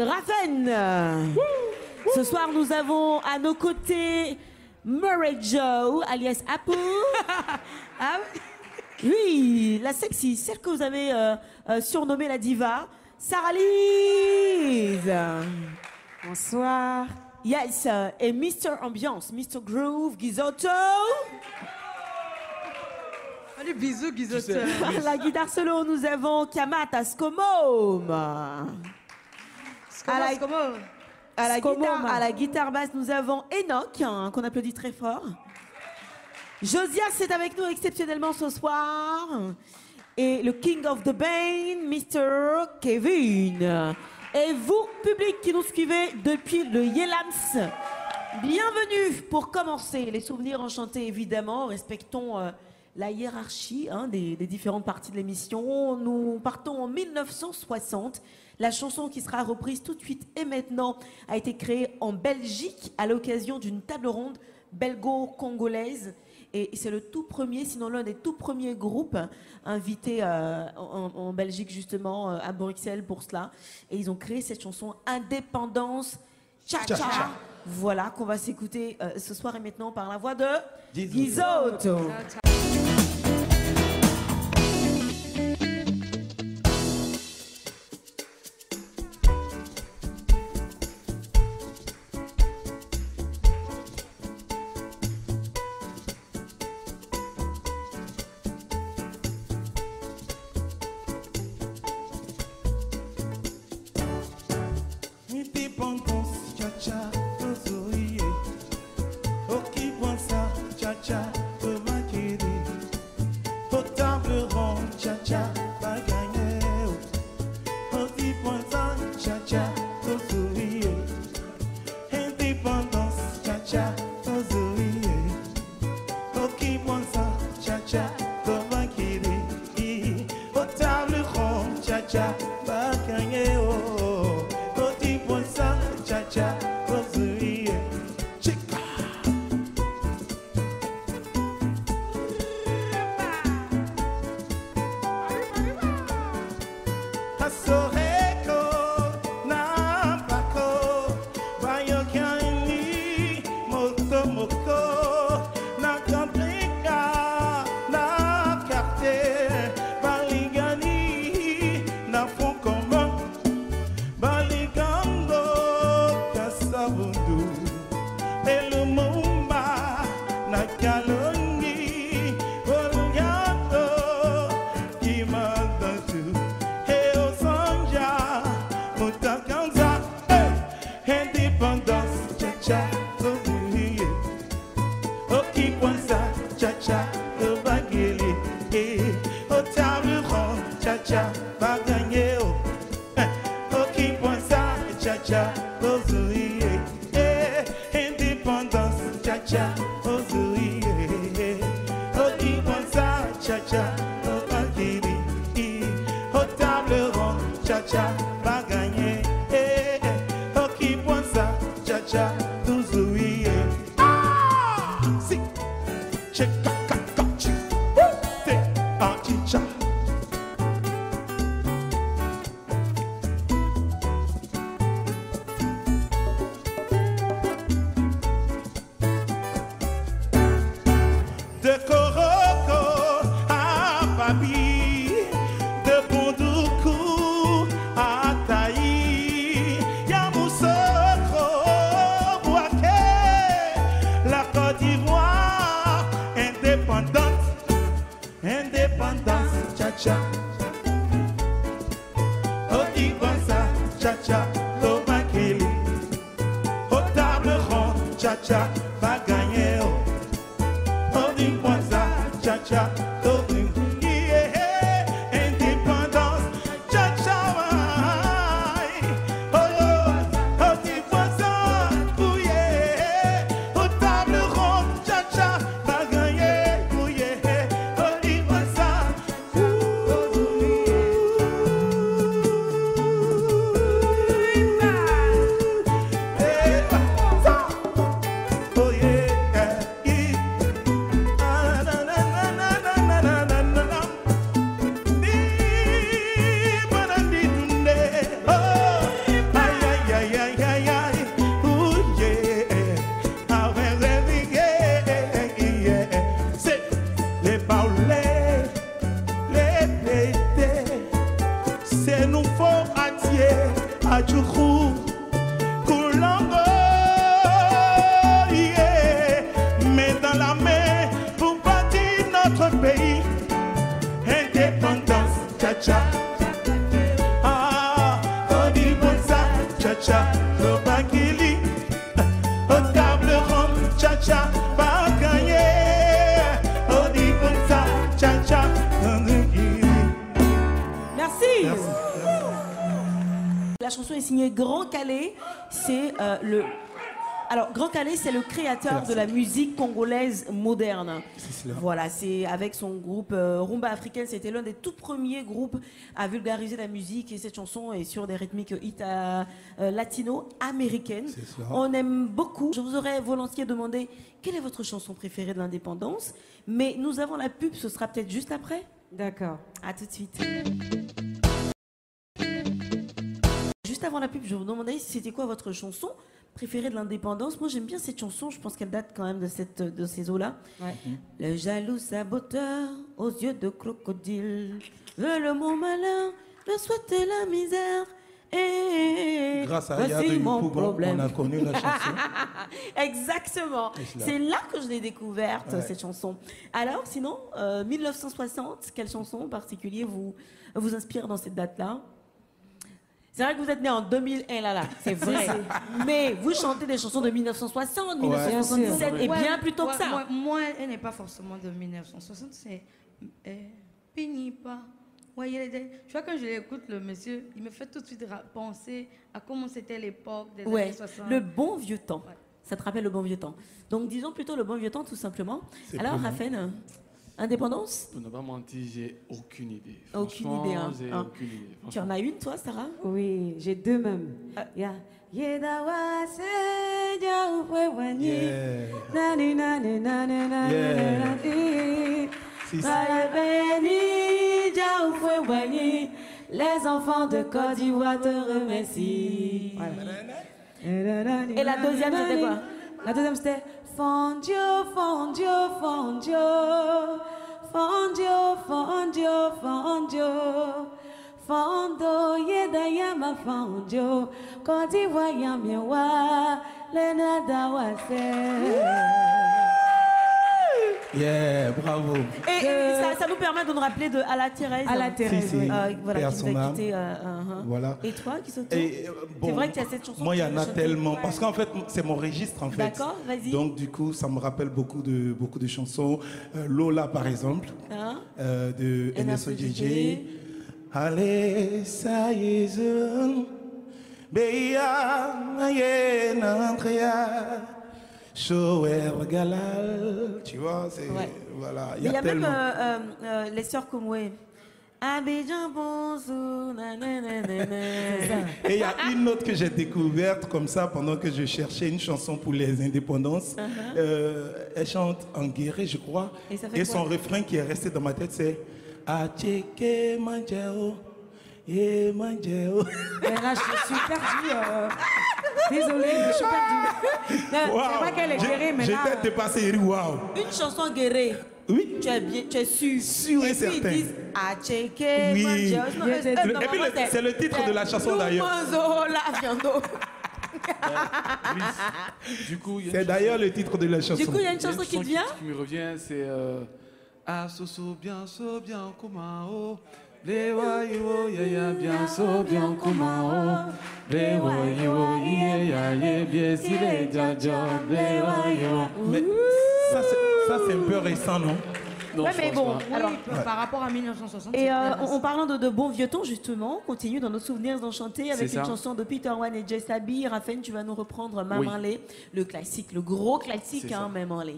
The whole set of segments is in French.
Raven. Ce soir, nous avons à nos côtés Murray Joe, alias Apu. Ah oui, la sexy, celle que vous avez surnommée la diva, Sarah Lise. Bonsoir. Yes, et Mr. Ambiance, Mr. Groove, Gizotto. Allez, bisous, Gizotto. La guitare solo, nous avons Kamat Askomom. À la guitare basse, nous avons Enoch, hein, qu'on applaudit très fort. Josias est avec nous exceptionnellement ce soir. Et le King of the Bane, Mr. Kevin. Et vous, public qui nous suivez depuis le Yelams, bienvenue pour commencer. Les souvenirs enchantés, évidemment. Respectons la hiérarchie des différentes parties de l'émission. Nous partons en 1960. La chanson qui sera reprise tout de suite et maintenant a été créée en Belgique à l'occasion d'une table ronde belgo-congolaise. Et c'est le tout premier, sinon l'un des tout premiers groupes invités en Belgique, justement, à Bruxelles pour cela. Et ils ont créé cette chanson Indépendance Cha-Cha. Voilà, qu'on va s'écouter ce soir et maintenant par la voix de Gizotto. Bakili, au table ronde, cha-cha, pas gagné. Au dit comme ça, cha-cha, Merci. La chanson est signée Grand Calais. C'est le... Alors, Grand Calais, c'est le créateur de la musique congolaise moderne. Voilà, c'est avec son groupe Rumba Africaine. C'était l'un des tout premiers groupes à vulgariser la musique. Et cette chanson est sur des rythmiques latino-américaines. On aime beaucoup. Je vous aurais volontiers demandé quelle est votre chanson préférée de l'indépendance. Mais nous avons la pub, ce sera peut-être juste après. D'accord. À tout de suite. Juste avant la pub, je vous demandais si c'était quoi votre chanson préférée de l'indépendance. Moi, j'aime bien cette chanson. Je pense qu'elle date quand même de ces eaux-là. Ouais. Le jaloux saboteur aux yeux de crocodile veut le mot malin, le souhaiter la misère. Et grâce à Yaya de Youpouba, on a connu la chanson. Exactement. C'est là que je l'ai découverte, cette chanson. Alors, sinon, 1960, quelle chanson en particulier vous inspire dans cette date-là? C'est vrai que vous êtes né en 2001, là, c'est vrai. Mais vous chantez des chansons de 1960, 1977 et bien plus tôt que ça. Moi, elle n'est pas forcément de 1960, c'est Pinipa. Je vois quand je l'écoute, le monsieur, il me fait tout de suite penser à comment c'était l'époque des années 60. Le bon vieux temps. Ouais. Ça te rappelle le bon vieux temps. Donc disons plutôt le bon vieux temps, tout simplement. Alors, Raphaël, indépendance? Pour ne pas mentir, j'ai aucune idée. Aucune idée, hein. J'ai aucune idée. Tu en as une, toi, Sarah? Oui, j'ai deux même. Les enfants de Côte d'Ivoire te remercient. Et la deuxième, c'était quoi? La deuxième, c'était Fondio, Fondio, Fondio, Fondio, Fondio, Fondio, Fondo, Yedayama, Fondio, Côte d'Ivoire, Yamiwa, Lenadawase. Yeah, bravo. Et ça nous permet de nous rappeler de Ala Thérèse. Ala Thérèse, oui. Voilà, qui nous a quitté. Voilà. Et toi, qui s'auto? Bon, c'est vrai que tu as cette chanson. Moi, il y en a tellement. Parce qu'en fait, c'est mon registre, en fait. D'accord, vas-y. Donc, du coup, ça me rappelle beaucoup de chansons. Lola, par exemple, de NSOJJ. Allez, ça y est, Béa, Nantria. Shower Galal, tu vois, c'est voilà. Il y a même les sœurs Komoué. Abidjan bonjour, et il y a une autre que j'ai découverte comme ça pendant que je cherchais une chanson pour les indépendances. Elle chante en guéré, je crois. Et son refrain qui est resté dans ma tête, c'est Acheke Manjao. Et Manjao. Là, je suis perdue. Désolée, je suis perdue. Wow. C'est vrai qu'elle est guérée, mais là... J'étais dépassé, waouh. Une chanson guérée. Oui. Tu es bien, tu es sûr. Sûr et certain. Puis ils disent Acheke Manjao. Et puis c'est le titre de la chanson d'ailleurs. Du coup, c'est d'ailleurs le titre de la chanson. Du coup, il y a une chanson qui te vient. Qui me revient, c'est Ah, so bien, Kumao. Les waïo, ya bien, so bien, Kumao. Les waïo, ya bien, si les djadjo, les waïo. Mais ça, c'est un peu récent, non? Non, mais bon, alors, par rapport à 1960. Et en parlant de bon vieux temps, justement, on continue dans nos souvenirs enchantés avec une chanson de Peter Wan et Jay Sabi. Raphaël, tu vas nous reprendre Maman Lé, le classique, le gros classique, hein, Maman Lé.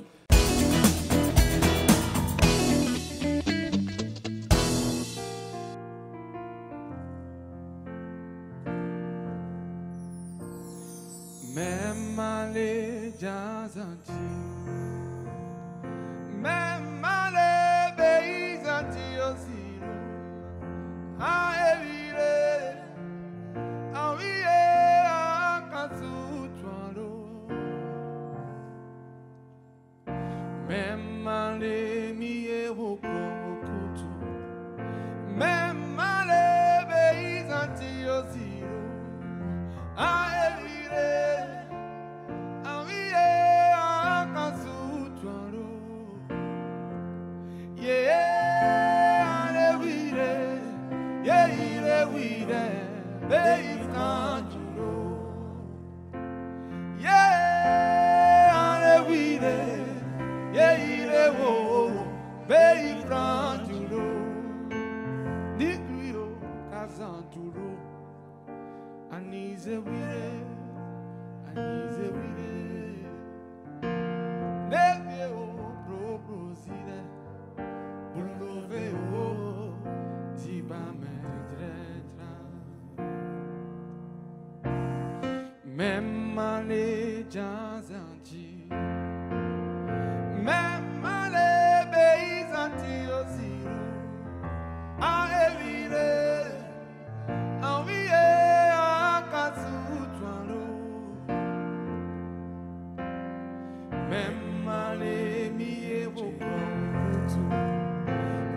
Même les jazanti, même les paysans aussi, à éviter, à oublier, à casser toi même les mieux au couteau, même les paysans aussi, à éviter. Même les Jazanti, même les Béizanti aussi, à éviter, envier à Kazoutouano, même les Miéwo,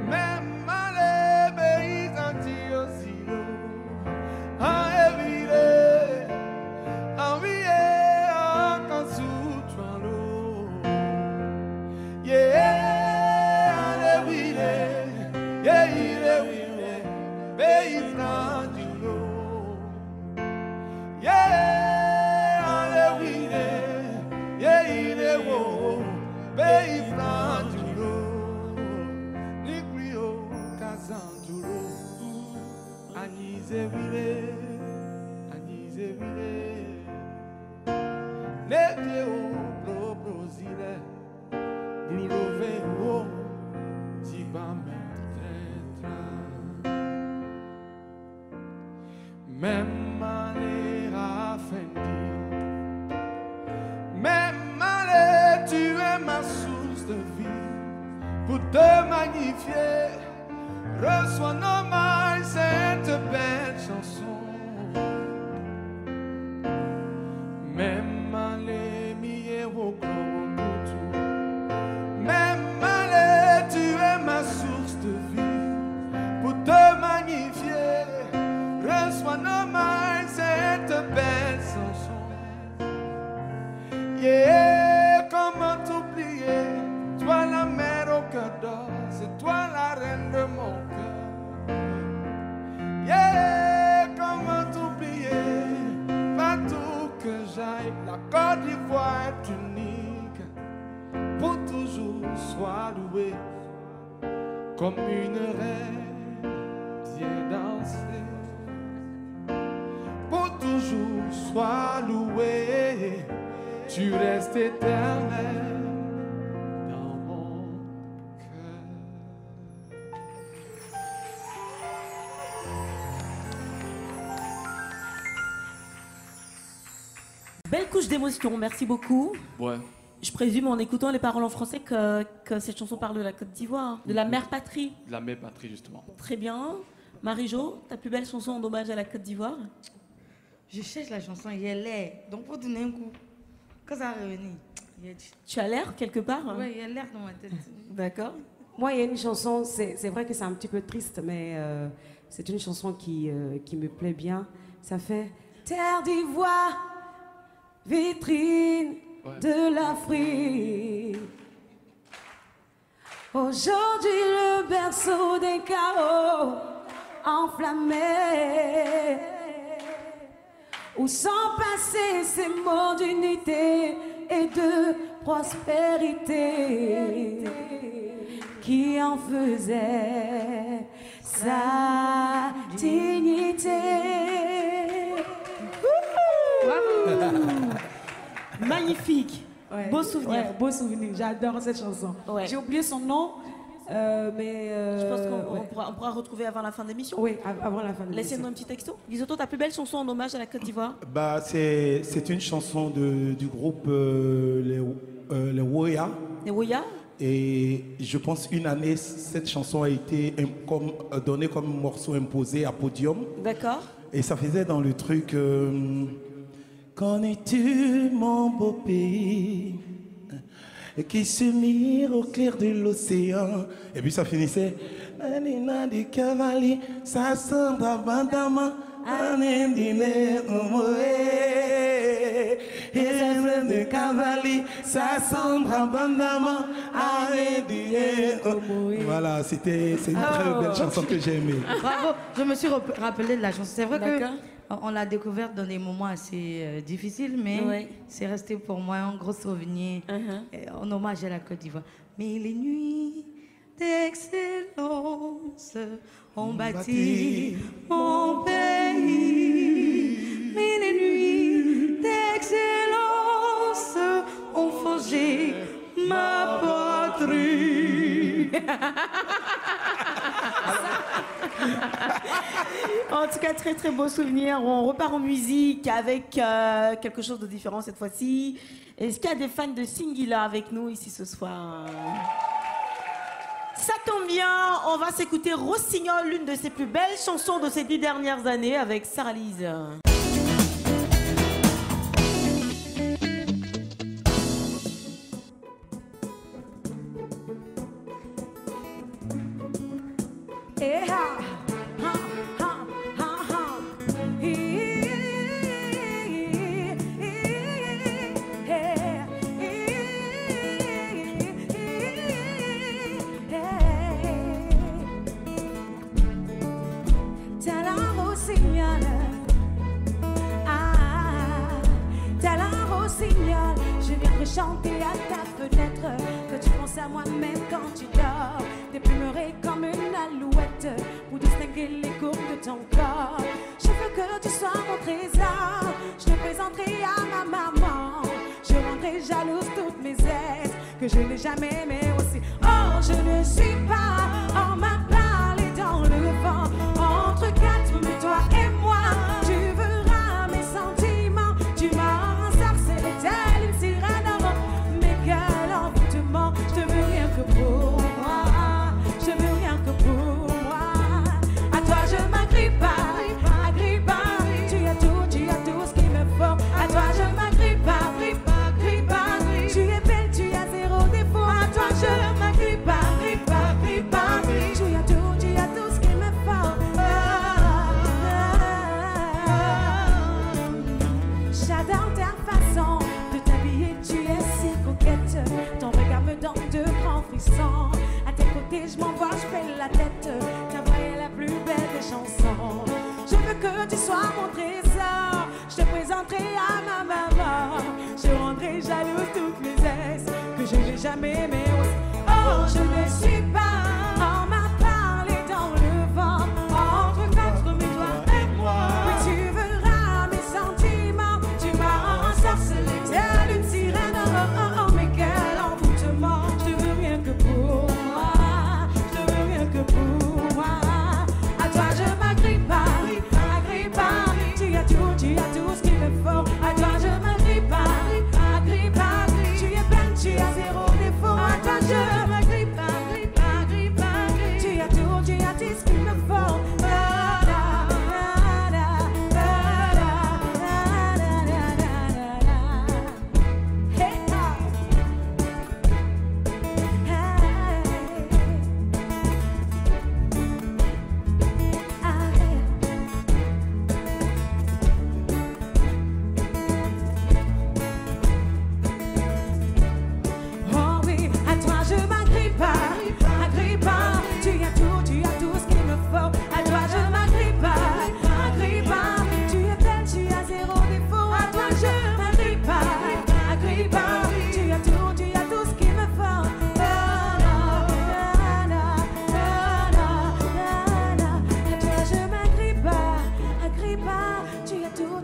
même les Béizanti aussi, à éviter. Même aller raffermi, même aller, tu es ma source de vie. Pour te magnifier, reçois nos mains cette belle chanson. Même aller, miéwo, même aller, tu es ma source de vie. Pour te magnifier, reçois nos mains cette belle chanson. Yeah, comment t'oublier? Toi la mère au cœur d'or, c'est toi la reine de mon cœur. Yeah, comment t'oublier? Partout que j'aille, la Côte d'Ivoire est unique. Pour toujours sois loué comme une reine, viens danser. Pour toujours sois loué, tu restes éternel dans mon cœur. Belle couche d'émotion, merci beaucoup. Ouais. Je présume en écoutant les paroles en français que cette chanson parle de la Côte d'Ivoire, de la mère patrie. De la mère patrie, justement. Très bien. Marie-Jo, ta plus belle chanson en hommage à la Côte d'Ivoire? Je cherche la chanson, il y a l'air. Donc pour donner un coup, quand ça va revenir, tu as l'air quelque part? Oui, il y a l'air dans ma tête. D'accord. Moi, il y a une chanson, c'est vrai que c'est un petit peu triste, mais c'est une chanson qui me plaît bien. Ça fait Terre d'Ivoire, vitrine de l'Afrique. Aujourd'hui, le berceau des chaos enflammés. Où sont passés ces mots d'unité et de prospérité qui en faisaient sa dignité. Magnifique. Ouais. Beau souvenir. Ouais, beau souvenir. J'adore cette chanson. Ouais. J'ai oublié son nom, mais... Je pense qu'on pourra retrouver avant la fin de l'émission. Oui, avant la fin de l'émission. Laissez-nous un petit texto. Lisoto, ta plus belle chanson en hommage à la Côte d'Ivoire? Bah, c'est une chanson du groupe les Woya. Les Woya? Et je pense une année, cette chanson a été donnée comme morceau imposé à Podium. D'accord. Et ça faisait dans le truc Connais-tu mon beau pays qui se mire au clair de l'océan? Et puis ça finissait Anina di cavalier, ça sent abondamment. Anendine omoé, de cavalier, ça sent abondamment. Anendine omoé. Voilà, c'est une très belle chanson que j'ai aimée. Bravo, je me suis rappelé de la chanson. C'est vrai qu'on l'a découverte dans des moments assez difficiles, mais c'est resté pour moi un gros souvenir en hommage à la Côte d'Ivoire. Mais les nuits d'excellence ont bâti mon pays. Mais les nuits d'excellence ont forgé ma patrie. En tout cas, très très beau souvenir. On repart en musique avec quelque chose de différent cette fois-ci. Est-ce qu'il y a des fans de Singila avec nous ici ce soir? Ça tombe bien, on va s'écouter Rossignol, l'une de ses plus belles chansons de ces 10 dernières années avec Sarah Lise. Chanter à ta fenêtre, que tu penses à moi même quand tu dors, déplumeré comme une alouette pour distinguer les courbes de ton corps. Je veux que tu sois mon trésor, je te présenterai à ma maman, je rendrai jalouse toutes mes aises que je n'ai jamais aimées aussi. Oh, je ne suis pas, on m'a parlé dans le vent, entre quatre, mais toi et moi, tu verras mes sentiments, tu m'as ensorcelé telle une sirène. Je veux rien que pour moi, je veux rien que pour moi. À toi je m'agrippe pas, tu as tout ce qu'il me faut. À toi je m'agrippe pas, tu es belle, tu as zéro défaut. À toi je m'agrippe pas, tu as tout ce qu'il me faut. J'adore ta façon de t'habiller, tu es si coquette. Ton regard me donne de grands frissons. À tes côtés, je m'envoie, je fais la tête. Ta voix est la plus belle des chansons. Je veux que tu sois mon trésor. Je te présenterai à ma maman. Je rendrai jalouse toutes mes aises que je n'ai jamais aimées aussi. Oh, je ne suis pas. On m'a parlé dans le vent. Entre quatre, mais toi et moi. Oui, tu verras mes sentiments. Tu m'as ensorcelé telle une sirène. Oh, oh, oh, mais quel envoûtement. Je veux rien que pour moi. Je veux rien que pour moi. À toi je m'agrippe pas. Tu as tout ce qu'il me faut. À toi je m'agrippe pas. Tu es belle, tu as zéro défaut. À toi je m'agrippe pas.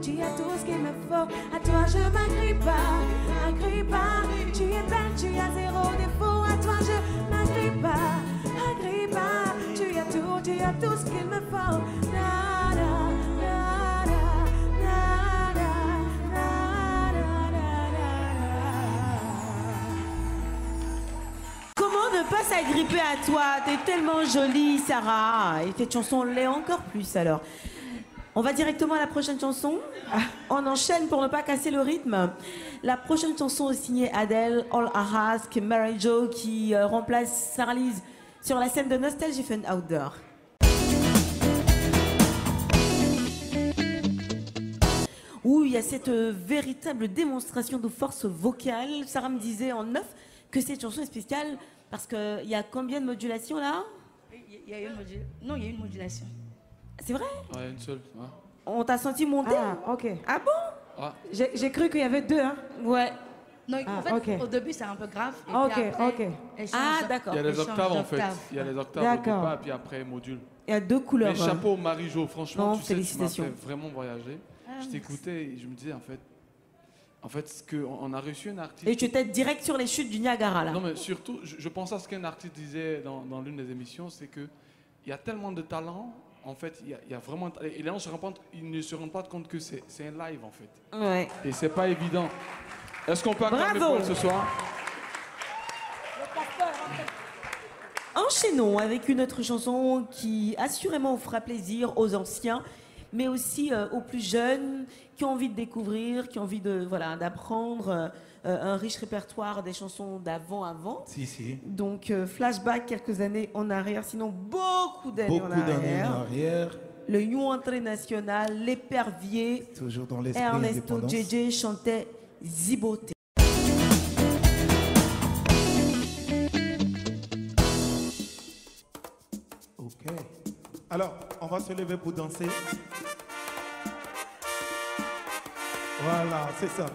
Tu as tout ce qu'il me faut. À toi je m'agrippe pas, tu es belle, tu as zéro défaut. À toi je m'agrippe pas, tu as tout ce qu'il me faut. Na, na, na, na, na, na, na, na, na. Comment ne pas s'agripper à toi? T'es tellement jolie, Sarah. Et cette chanson l'est encore plus alors. On va directement à la prochaine chanson. On enchaîne pour ne pas casser le rythme. La prochaine chanson est signée Adele, All I Ask, Mary Jo qui remplace Sarah Lise sur la scène de Nostalgie Fun Outdoor. Où il y a cette véritable démonstration de force vocale. Sarah me disait en off que cette chanson est spéciale parce qu'il y a combien de modulations là? Il y a une modulation. C'est vrai? Ouais, une seule. Ouais. On t'a senti monter? Ah, ok. Ah bon? Ouais. J'ai cru qu'il y avait deux, hein? Ouais. Non, en fait, okay. Au début, c'est un peu grave. Et ok, puis après, ok. elle change, Ah, d'accord. Il y a les octaves en fait. d'octave. Il y a les octaves au D'accord. départ, et puis après, module. Il y a deux couleurs. Mais chapeau, Marie-Jo, franchement, Non, tu sais, tu m'as félicitations. fait vraiment voyager. Je t'écoutais et je me disais, en fait, ce on a reçu un artiste. Et tu étais direct sur les chutes du Niagara, là. Non, mais surtout, je pense à ce qu'un artiste disait dans l'une des émissions, c'est qu'il y a tellement de talent en fait, il y a vraiment... Et les gens ils ne se rendent pas compte que c'est un live, en fait. Ouais. Et c'est pas évident. Est-ce qu'on peut acclamer Paul ce soir? Enchaînons avec une autre chanson qui assurément fera plaisir aux anciens, mais aussi aux plus jeunes qui ont envie de découvrir, qui ont envie de d'apprendre un riche répertoire des chansons d'avant. Si. Donc flashback quelques années en arrière, sinon beaucoup d'années en arrière. Le You International, l'Épervier, toujours dans l'esprit Ernesto JJ chantait Ziboté. Ok. Alors, on va se lever pour danser. Voilà, c'est ça.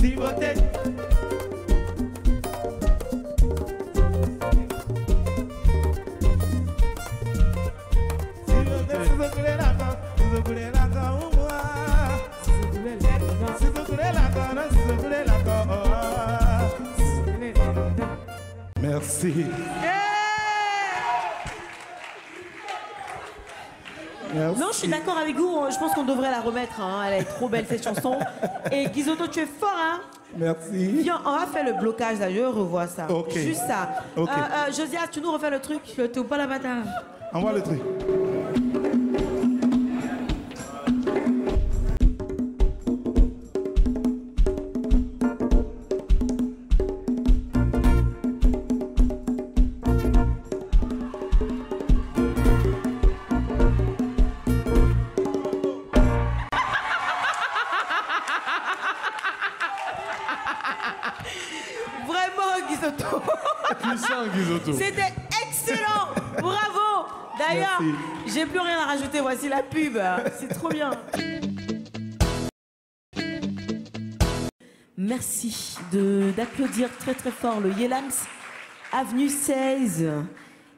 si beauté. Merci. Merci. Non, je suis d'accord avec vous. Je pense qu'on devrait la remettre. Hein. Elle est trop belle cette chanson. Et Guizotto, tu es fort, hein? Merci. Viens, on va faire le blocage là. Je revois ça. Ok. Juste ça. Ok. Josias, tu nous refais le truc? Je tourne pas la bataille. Envoie le truc. Vraiment, Guizotto. Puissant, Guizotto. C'était excellent. Bravo. D'ailleurs, j'ai plus rien à rajouter. Voici la pub. C'est trop bien. Merci d'applaudir très très fort le Yelams Avenue 16.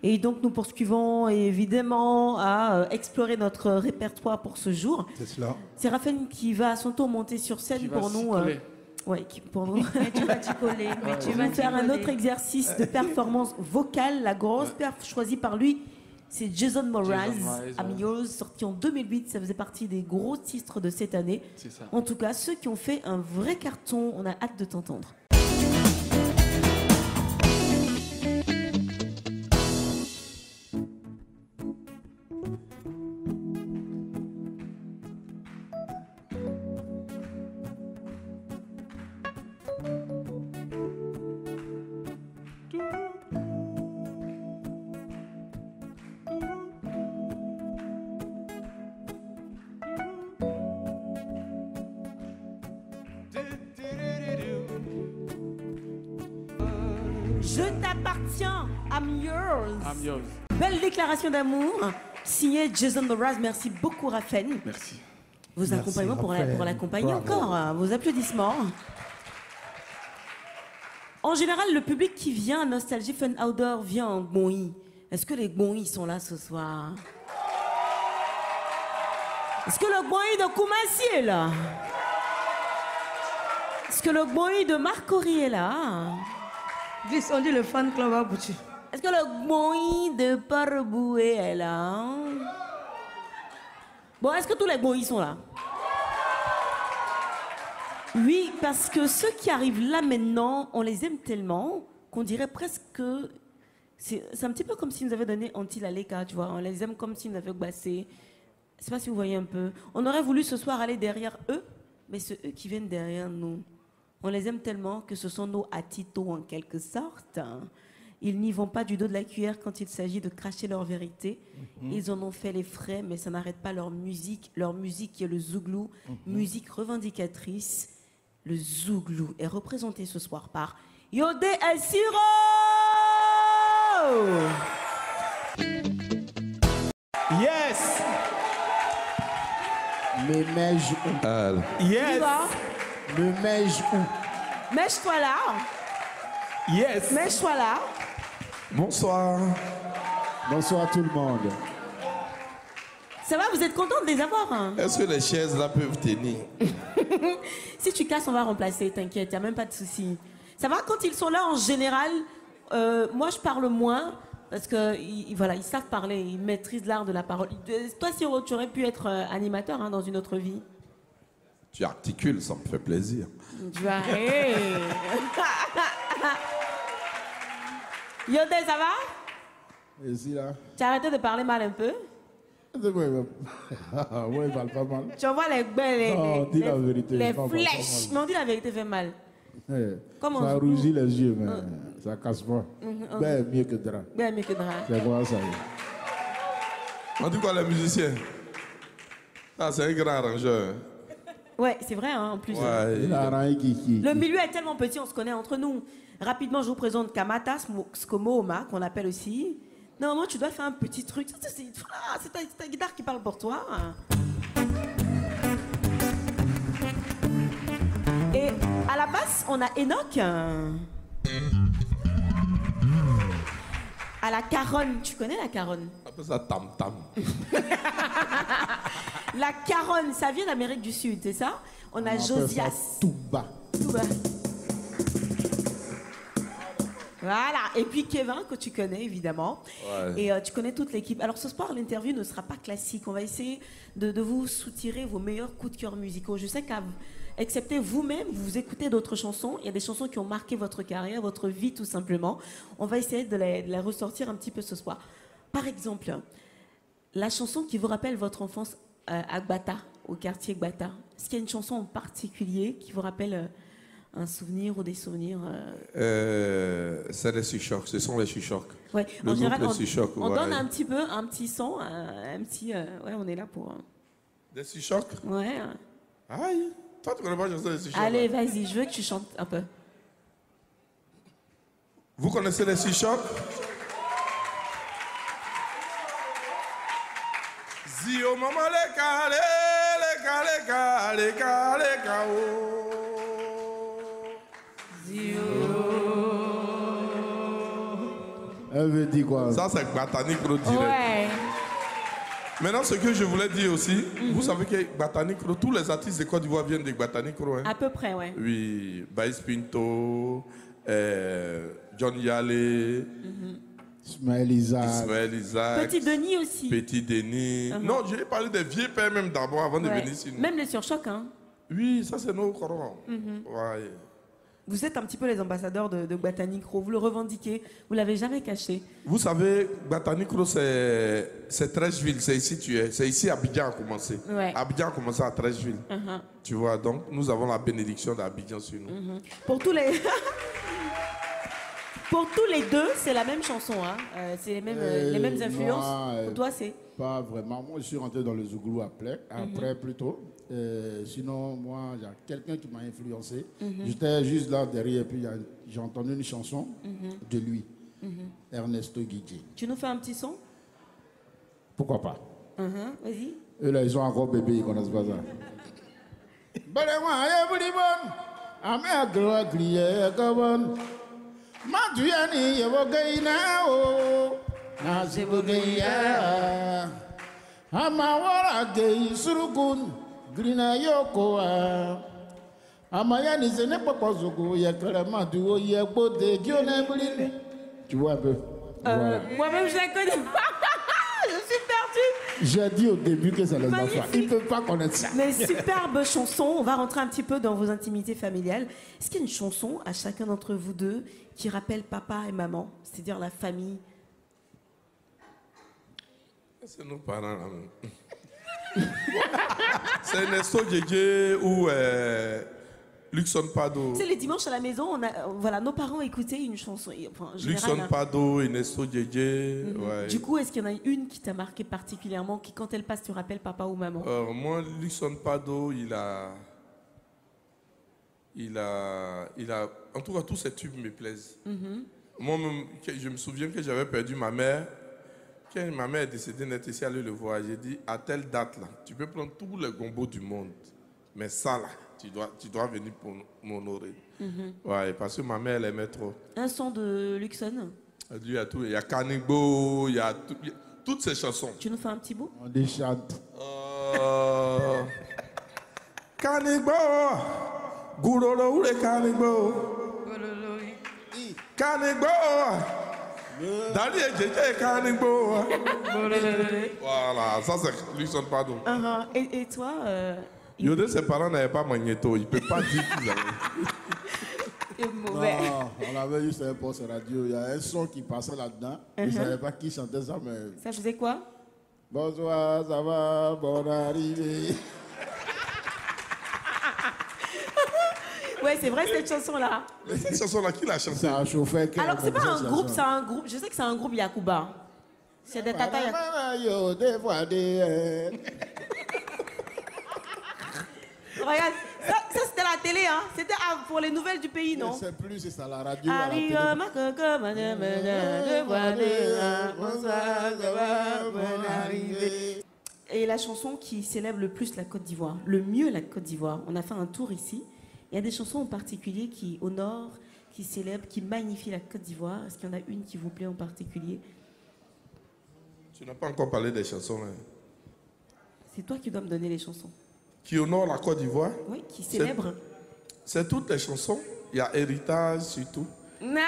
Et donc nous poursuivons évidemment à explorer notre répertoire pour ce jour. C'est cela. C'est Raphaël qui va à son tour monter sur scène pour nous. Pour nous. Mais tu vas t'y coller. Mais tu vas faire un autre exercice de performance vocale. La grosse perf choisie par lui, c'est Jason Mraz, I'm Yours, sorti en 2008. Ça faisait partie des gros titres de cette année. C'est ça. En tout cas, ceux qui ont fait un vrai carton, on a hâte de t'entendre. Je t'appartiens, I'm yours. I'm yours. Belle déclaration d'amour, signée Jason Mraz. Merci beaucoup, Raphaël. Merci. Vos accompagnements pour l'accompagner encore, vos applaudissements. En général, le public qui vient à Nostalgie Fun Outdoor vient en Gbonyi. Est-ce que les Gbonyi sont là ce soir? Est-ce que le Gbonyi de Koumassi est là? Est-ce que le Gbonyi de Marcory est là? On dit le fan club à Bouti. Est-ce que le Gbonyi de Paraboué est là? Bon, est-ce que tous les Gbonyi sont là? Oui, parce que ceux qui arrivent là maintenant, on les aime tellement qu'on dirait presque que c'est un petit peu comme s'ils nous avaient donné Antilaleka, tu vois. On les aime comme s'ils nous avaient bassé. Je ne sais pas si vous voyez un peu. On aurait voulu ce soir aller derrière eux, mais c'est eux qui viennent derrière nous. On les aime tellement que ce sont nos atitos en quelque sorte. Ils n'y vont pas du dos de la cuillère quand il s'agit de cracher leur vérité. Ils en ont fait les frais, mais ça n'arrête pas leur musique. Leur musique qui est le zouglou, musique revendicatrice. Le zouglou est représenté ce soir par Yodé El Siro. Yes. Me mèche où? Yes. Me mèche où? Mèche-toi là. Yes. Mèche-toi là. Bonsoir. Bonsoir tout le monde. Ça va, vous êtes contents de les avoir, hein? Est-ce que les chaises là peuvent tenir? Si tu casses, on va remplacer, t'inquiète, il n'y a même pas de souci. Ça va, quand ils sont là, en général, moi je parle moins, parce qu'ils voilà, ils savent parler, ils maîtrisent l'art de la parole. Toi, Siro, tu aurais pu être animateur dans une autre vie. Tu articules, ça me fait plaisir. Tu vas... Yodé, ça va? Ici là. Tu as arrêté de parler mal un peu? Ouais, il parle pas mal. Tu vois les dis la vérité, les non, flèches. Mais on dit la vérité fait mal. Comment ça rougit les yeux, mais ça casse pas. Ben mieux que drap. Ben mieux que drap. C'est quoi ça? On dit quoi les musiciens? Ah, c'est un grand arrangeur. Ouais, c'est vrai, hein, en plus. Ouais, le milieu est tellement petit, on se connaît entre nous. Rapidement, je vous présente Kamata Skomooma, qu'on appelle aussi. Normalement, tu dois faire un petit truc. C'est ta guitare qui parle pour toi. Et À la basse, on a Enoch. À la caronne, tu connais la caronne? On appelle ça tam-tam. La caronne, ça vient d'Amérique du Sud, c'est ça? On a Josias. Touba. Touba. Voilà, et puis Kevin, que tu connais évidemment. Ouais. Et tu connais toute l'équipe. Alors ce soir, l'interview ne sera pas classique. On va essayer de vous soutirer vos meilleurs coups de cœur musicaux. Je sais qu'excepté vous-même, vous écoutez d'autres chansons. Il y a des chansons qui ont marqué votre carrière, votre vie tout simplement. On va essayer de les ressortir un petit peu ce soir. Par exemple, la chanson qui vous rappelle votre enfance à Gbata, au quartier Gbata. Est-ce qu'il y a une chanson en particulier qui vous rappelle un souvenir ou des souvenirs C'est les Suchocs, ce sont les Suchocs. Ouais, en général, on ouais. donne un petit son, ouais, on est là pour... Des Suchocs? Ouais. Aïe, toi tu connais pas la chanson des Suchocs? Allez, vas-y, je veux que tu chantes un peu. Vous connaissez les Suchocs? Zio maman les calés, Elle veut dire quoi? Ça, c'est Gbatanikro direct. Ouais. Maintenant, ce que je voulais dire aussi, vous savez que Gbatanikro, tous les artistes de Côte d'Ivoire viennent de Gbatanikro. Hein? À peu près, ouais. Oui, Baïs Pinto, John Yale, Ismaël Isaac. Petit Denis aussi. Petit Denis. Non, j'ai parlé des vieux pères même d'abord avant de venir ici. Même les surchocs, hein. Oui, ça c'est nos corons. Ouais. Vous êtes un petit peu les ambassadeurs de Gbatanikro, vous le revendiquez, vous ne l'avez jamais caché. Vous savez, Gbatanikro, c'est 13 villes, c'est ici tu es. C'est ici Abidjan a commencé. Ouais. Abidjan a commencé à 13 villes. Tu vois, donc nous avons la bénédiction d'Abidjan sur nous. Pour tous les... Pour tous les deux, c'est la même chanson, hein. C'est les mêmes influences. Moi, pour toi, c'est... Pas vraiment. Moi, je suis rentré dans le Zouglou après plutôt. Sinon, moi, il y a quelqu'un qui m'a influencé. J'étais juste là derrière, puis j'ai entendu une chanson de lui, Ernesto Guidji. Tu nous fais un petit son? Pourquoi pas? Vas-y. Eux là, ils sont encore bébés, ils connaissent pas ça. Maduyani yebogaina o nazibogaya amawara gei surukun grina yoko amayani zene popozugo yakara maduo yebode gionebuli. Tu vois un peu? Moi-même, je la connais pas. Je suis perdue. J'ai dit au début que c'est les enfants. Ils ne peuvent pas connaître ça. Mais superbe chanson. On va rentrer un petit peu dans vos intimités familiales. Est-ce qu'il y a une chanson à chacun d'entre vous deux qui rappelle papa et maman, c'est-à-dire la famille? C'est nos parents là. C'est Ernesto Guidji ou Luxon Pado. C'est les dimanches à la maison, voilà, nos parents écoutaient une chanson. Enfin, Luxon Pado, Ernesto Guidji. Ouais. Du coup, est-ce qu'il y en a une qui t'a marqué particulièrement, qui quand elle passe, tu rappelles papa ou maman? Moi, Luxon Pado, il a... En tout cas, tous ces tubes me plaisent. Moi, je me souviens que j'avais perdu ma mère. Quand ma mère est décédée, n'était ici allée le voir. J'ai dit, à telle date là, tu peux prendre tous les gombos du monde. Mais ça là, tu dois venir pour m'honorer. Ouais, parce que ma mère, elle aimait trop. Un son de Luxon? Il y a tout. Il y a Canigbo, il y a toutes ces chansons. Tu nous fais un petit bout? On déchante. Canigbo, Gourolo ou les Canigbo. Canigbo. Dali et Djé Canigbo. Voilà, ça c'est Luxon Pado. Et toi Yodé, ses parents n'avaient pas magnéto. Il ne peut pas dire qu'ils avaient. Mauvais. Non, on avait juste un poste radio. Il y a un son qui passait là-dedans. Je ne savais pas qui chantait ça, mais... Ça faisait quoi? Bonsoir, ça va, bonne arrivée. Ouais, c'est vrai cette chanson-là. Mais cette chanson-là, qui l'a chantée? C'est un chauffeur qui... Alors, c'est pas un groupe, c'est un groupe. Je sais que c'est un groupe Yakuba. C'est des tata Yakuba. Regarde, ça c'était la télé, hein. C'était pour les nouvelles du pays, non? C'est plus, c'est ça, la radio. Et la chanson qui célèbre le plus la Côte d'Ivoire, le mieux la Côte d'Ivoire. On a fait un tour ici Il y a des chansons en particulier qui honorent, qui célèbrent, qui magnifient la Côte d'Ivoire. Est-ce qu'il y en a une qui vous plaît en particulier? Tu n'as pas encore parlé des chansons. Hein. C'est toi qui dois me donner les chansons. Qui honore la Côte d'Ivoire? Oui, qui célèbre. C'est toutes les chansons. Il y a Héritage surtout. Non.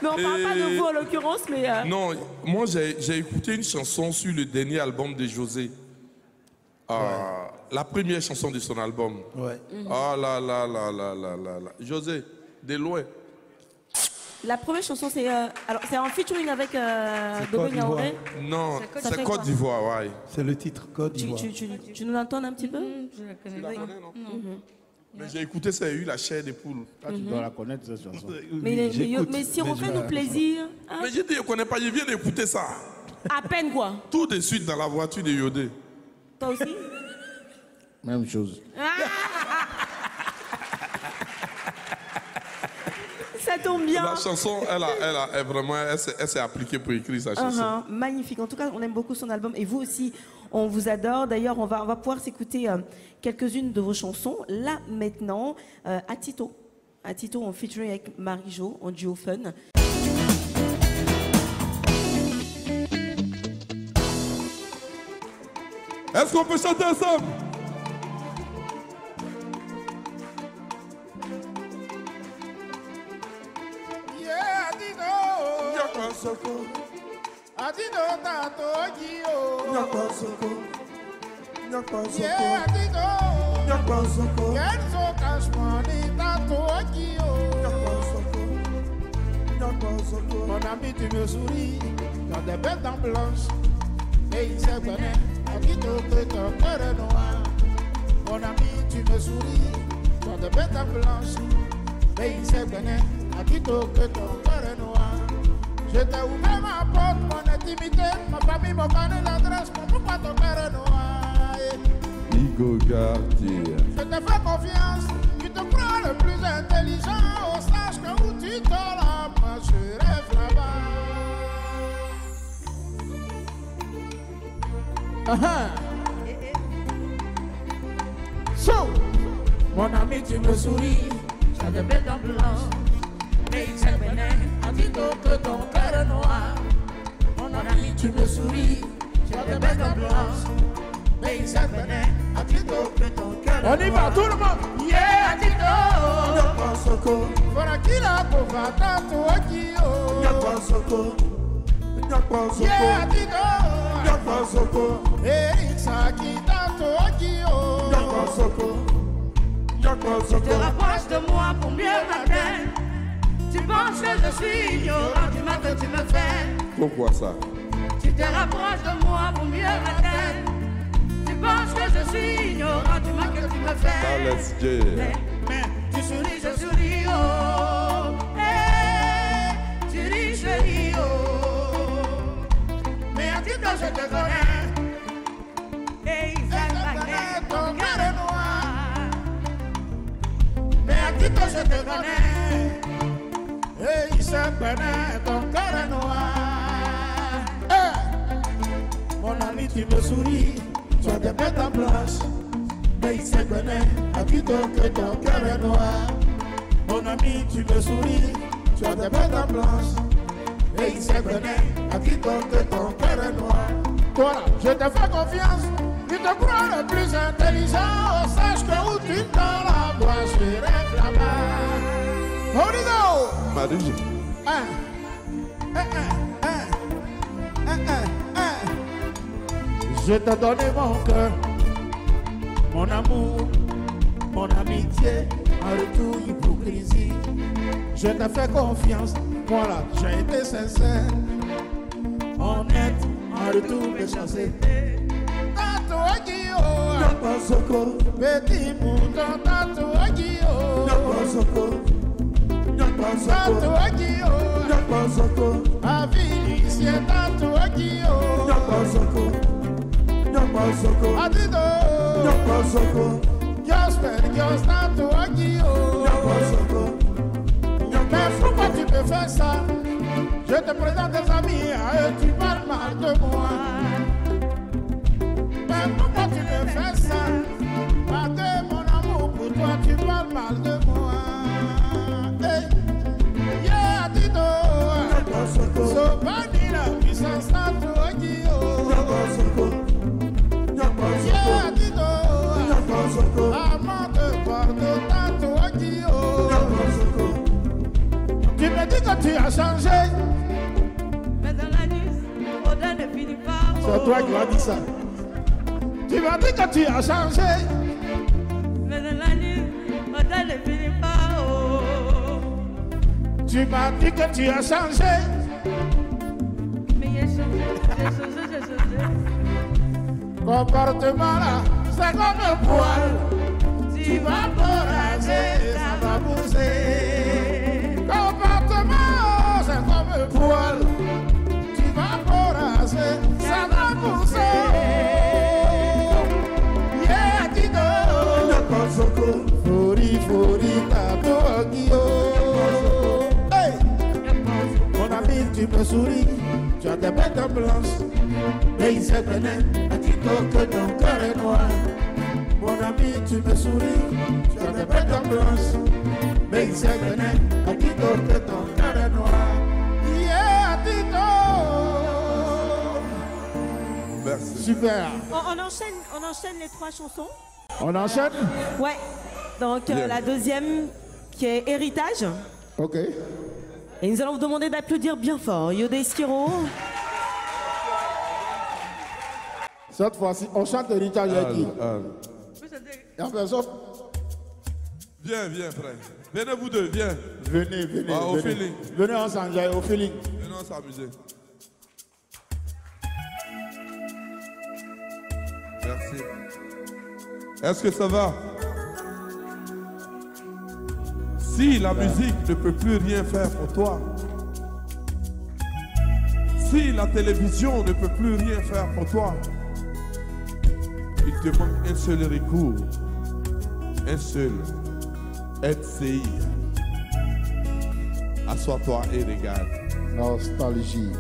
Mais on ne parle pas de vous en l'occurrence, mais... Non, moi j'ai écouté une chanson sur le dernier album de José. La première chanson de son album. Ouais. Ah là là là là là là là. José, de loin. La première chanson, c'est en featuring avec Dogo Niaouré. Non, c'est Côte d'Ivoire, ouais. C'est le titre Côte d'Ivoire. Tu nous l'entends un petit peu? Je la connais. Tu la connais, non? Mais j'ai écouté, ça a eu la chair des poules. Ah, tu dois la connaître, cette chanson. Mais si on fait nous plaisir... Hein? Mais j'ai dit, je ne connais pas, je viens d'écouter ça. À peine quoi? Tout de suite dans la voiture de Yodé. Toi aussi? Même chose. Ça tombe bien. La chanson, elle s'est appliquée pour écrire sa chanson. Magnifique. En tout cas, on aime beaucoup son album. Et vous aussi, on vous adore. D'ailleurs, on va pouvoir s'écouter quelques-unes de vos chansons. Là, maintenant, Atito. Atito en featuring avec Marie-Jo, en duo fun. Est-ce qu'on peut chanter ensemble? Atito tato gio. Kenzo Kashmani tato gio. Mon ami, tu me souris dans des belles dents blanches. Et il s'est connu, Atito que ton cœur est noir. Mon ami, tu me souris dans des belles dents blanches. Et il s'est connu, Atito que ton cœur est noir. Je t'ai ouvert ma porte, mon intimité, ma famille me connaît l'adresse, mais pourquoi ton cœur est noir? Igo Gartier. Je te fais confiance, tu te crois le plus intelligent, oh sache que où tu dors là, moi je rêve là-bas. So, mon ami tu me souris, j'ai de belles dents blanches. Mais il s'est béné, Atito que ton cœur est noir. Mon ami, tu me souris, tu as des belles dents blanches. Mais il s'est béné, Atito que ton cœur est noir. On y va, tout le monde. Yeah, Atito. Fora qu'il a pour fata toi qui oh. Yeah, Atito. Eric Saki toi qui oh. Tu te rapproches de moi pour mieux m'atteindre. Tu penses que je suis ignorant du mal que tu me fais. Pourquoi ça? Tu te rapproches de moi pour mieux m'atteindre. Tu penses que je suis ignorant du mal que tu me fais. Mais tu souris, je souris, oh. Hey, tu ris, je ris, oh. Mais à titre que je te connais. Et il s'est bagné, ton cœur est noir. Mais à titre que je te connais. Et il se connaît, ton cœur est noir. Hey. Mon ami, tu me souris, tu as des belles dents blanches. Mais il se connaît, Atito que ton cœur est noir. Mon ami, tu me souris, tu as des belles dents blanches. Et il se connaît, Atito que ton cœur est noir. Voilà, je te fais confiance, tu te crois le plus intelligent. Oh, sache que où tu dors là-bas, je rêve là-bas. Hold it out! Marie. Je t'ai donné mon cœur, mon amour, mon amitié, en retour hypocrisie. Je t'ai fait confiance, voilà, j'ai été sincère, honnête, en retour méchanceté. Tato Agio, petit mouton, Tato Agio. Tato Agio, avilicien, Tato Agio. Atito, Jasper, Tato Agio. Mais pourquoi tu me fais ça? Je te présente des amis et tu parles mal de moi. Mais pourquoi tu me fais ça? Pas de mon Amant de pardon, toi qui tu me dis que tu as changé. Mais dans la nuit, au-delà ne finit pas. C'est toi qui as dit ça. Tu m'as dit que tu as changé. Mais dans la nuit, au-delà ne finit pas. Tu m'as dit que tu as changé. Mais j'ai changé, j'ai changé. Comportement là, c'est comme un poil. Tu vas me raser, ça va pousser. Comportement, c'est comme un poil. Tu vas me raser, ça va pousser. Yeah, Tito. Fori, fori, tato, guillot. Hey, mon ami, tu me souris. Tu as des bêtes blanches. Mais il se connaît à Tito que ton cœur est noir. Mon ami, tu me souris. Tu as des bêtes blanches. Mais il se connaît à Tito que ton cœur est noir. Yeah, Tito. Merci. Super. On enchaîne les 3 chansons. On enchaîne? Ouais. Donc la deuxième qui est Héritage. Ok. Et nous allons vous demander d'applaudir bien fort. Yodé Skiro. Cette fois-ci, on chante Héritage avec qui? Il y a personne? Viens, viens, frère. Venez vous deux, viens. Venez, venez. Ah, au feeling. Venez ensemble, au feeling. Venez s'amuser. Merci. Est-ce que ça va? Si la musique ne peut plus rien faire pour toi, si la télévision ne peut plus rien faire pour toi, il te manque un seul recours, un seul, LCI. Assois-toi et regarde. Nostalgie.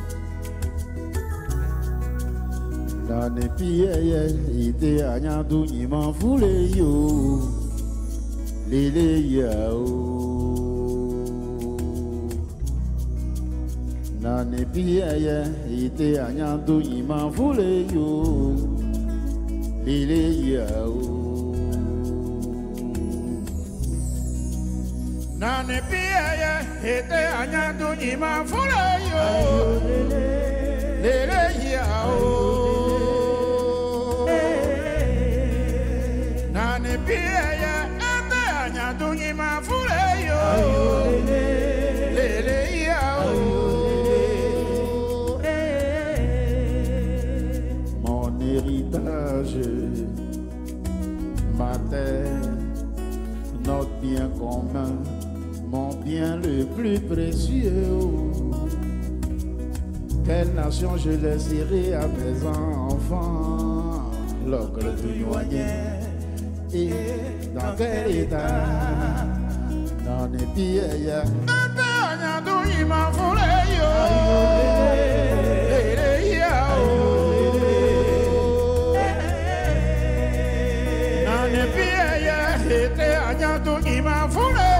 Nane pieye ite anyadu nyima fule yo lele yao. Nane pieye ite anyadu nyima fule yo lele yao. Nane pieye ite anyadu nyima fule yo lele yao. Nane pieye ite anyadu nyima fule yo lele yao. Mon héritage, ma terre, notre bien commun, mon bien le plus précieux. Quelle nation je laisserai à mes enfants? L'oncle du Noyer. Et dans quel état? Dans les pieds, il m'a volé. Dans les pieds, était agnado, il m'a volé.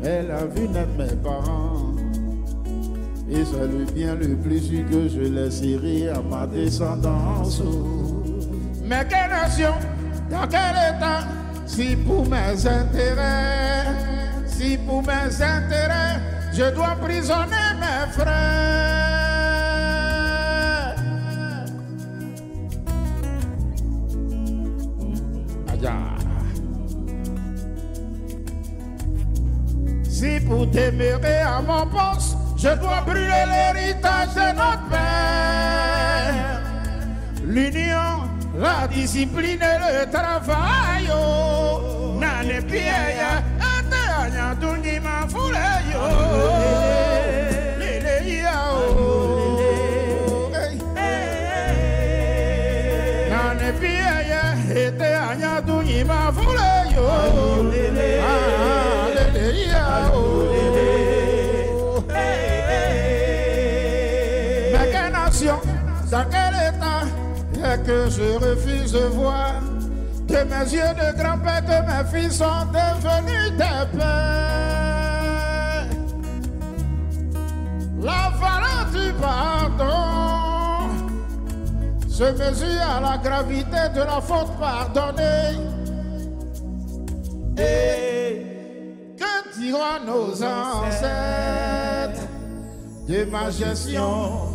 Elle a vu naître mes parents, et c'est le bien le plus sûr que je laisserai à ma descendance. Mais quelle nation, dans quel état? Si pour mes intérêts, si pour mes intérêts, je dois emprisonner mes frères. Si pour demeurer à mon poste, je dois brûler l'héritage de notre père. L'union, la discipline et le travail. Nane pieye, ate anyadu nyima fule yo. Lele yao. Nane pieye, ate anyadu nyima fule yo. Mais quelle nation, dans quel état est que je refuse de voir que mes yeux de grand-père, que mes fils sont devenus des pères. se mesure à la gravité de la faute pardonnée. Et que diront nos ancêtres de ma gestion,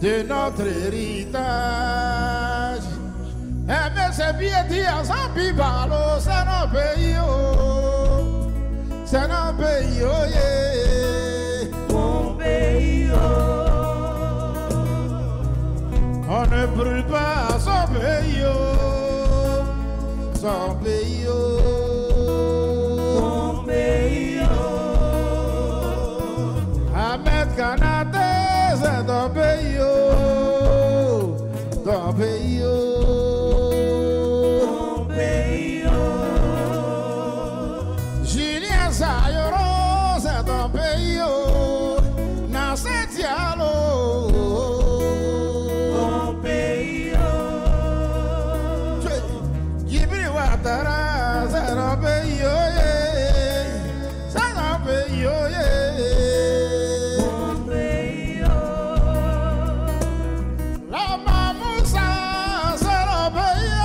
de notre héritage? Mais c'est bien dit à Zambibalo, c'est notre pays, c'est notre pays, mon pays. On ne brûle pas son pays, son pays, mon pays. Ahmed Canada, c'est ton pays, ton pays. Julien Sayoro, c'est ton pays, Nasser Diallo, ton pays. Djibril Ouattara, c'est ton pays, c'est ton pays, ton pays. La Mamoussa, c'est ton pays,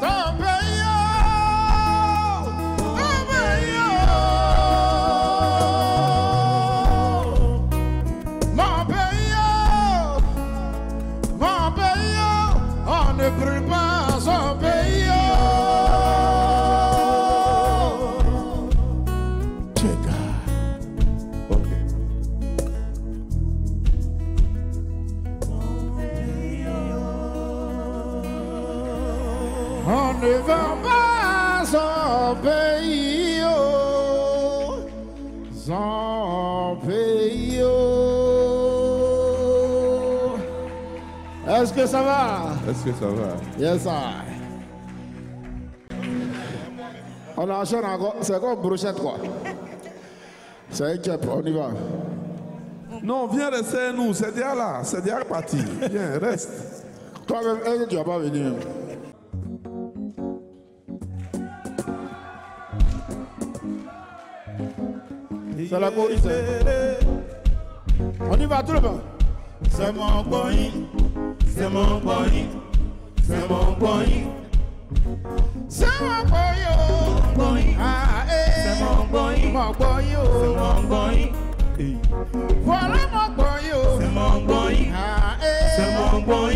ton pays. Ne brûle pas son pays. On ne vend pas son pays. Son pays. Est-ce que ça va? Est-ce que ça va? Yes, sir. On enchaîne encore. C'est comme brochette, quoi. C'est un cap, on y va. Non, viens rester nous. C'est déjà là. C'est déjà parti. Viens, reste. Toi-même, est-ce que tu vas pas venir? C'est la choriste. On y va tout le monde. C'est mon boy. C'est mon boy, c'est mon boy, c'est mon boy, ah c'est mon boy, c'est mon boy, voilà mon boy, c'est mon boy, ah c'est mon boy,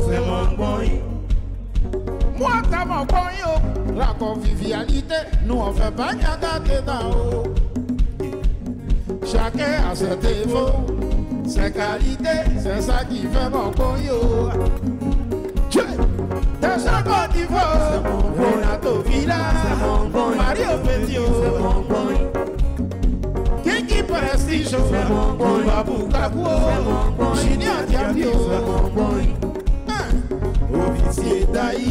c'est mon boy. Moi t'as mon boy, la convivialité, nous on fait pas gâter dans haut. Chacun a ses défauts. C'est qualité, c'est ça qui fait mon boyo. T'es sa Côte d'Ivoire, Renato Villa, Mario Petio, Kiki Prestige, Babou Kabou, Junior Diabio, Officier Daï,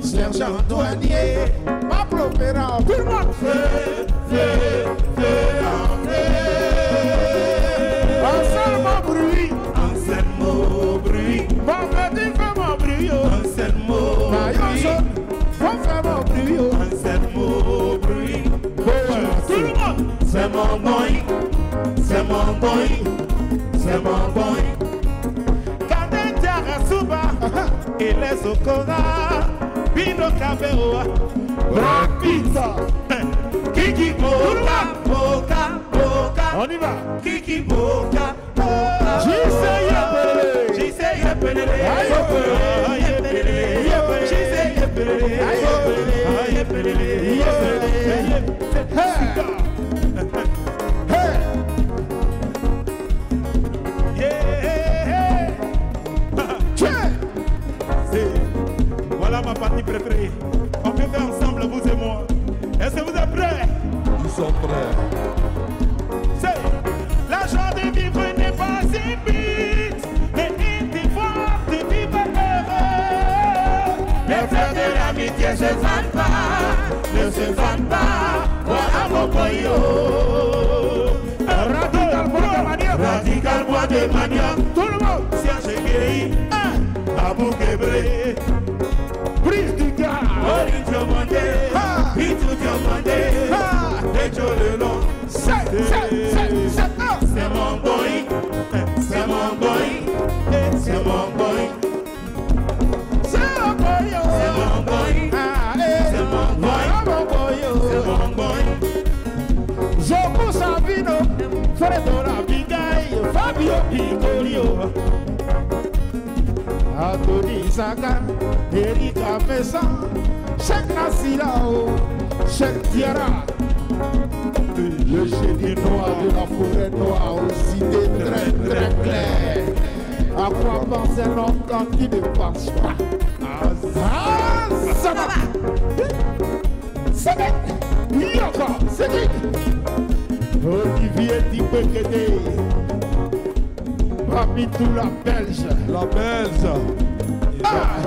Sergent Douanier, Pablo Perra, tout le monde fait. Anselmo bruit, mon petit fait mon bruit, maillot jaune, faut faire mon bruit, Anselmo bruit, tout le monde, c'est mon boy, c'est mon boy, c'est mon boy. Kadé Tiarasuba, et les Okora, Pino Cabero, Rapita, Kiki Boka, Boka. On y va. Kiki Boka, Boka. J'y sais yepelele. Voilà ma partie préférée. On peut faire ensemble, vous et moi. Est-ce que vous êtes prêts? Nous sommes prêts. La joie de vivre n'est pas une mythe, mais une devoir de vivre heureux. Les frères de l'amitié se fanent pas, ne se fanent pas. Voilà mon boyo. Radical bois de manioc, tout le monde. Serge Guéry, Abou Kébré, Brice du gars, Olivier Mondé, Pitou Diomandé, et Joe le long. C'est mon boy, c'est mon boy, c'est mon Alfredo Rabigai, Fabio Picorio, Anthony Saka, Erika Mesa, Cheikh Nassirao, Cheikh Tiara, le génie noir de la forêt noire aussi est très très clair. À quoi pense un homme quand il ne pense pas? Ah, ça va. C'est bien. Yoko, c'est bien. Olivier Dibekede, Papitou la Belge. La Belge. Ah.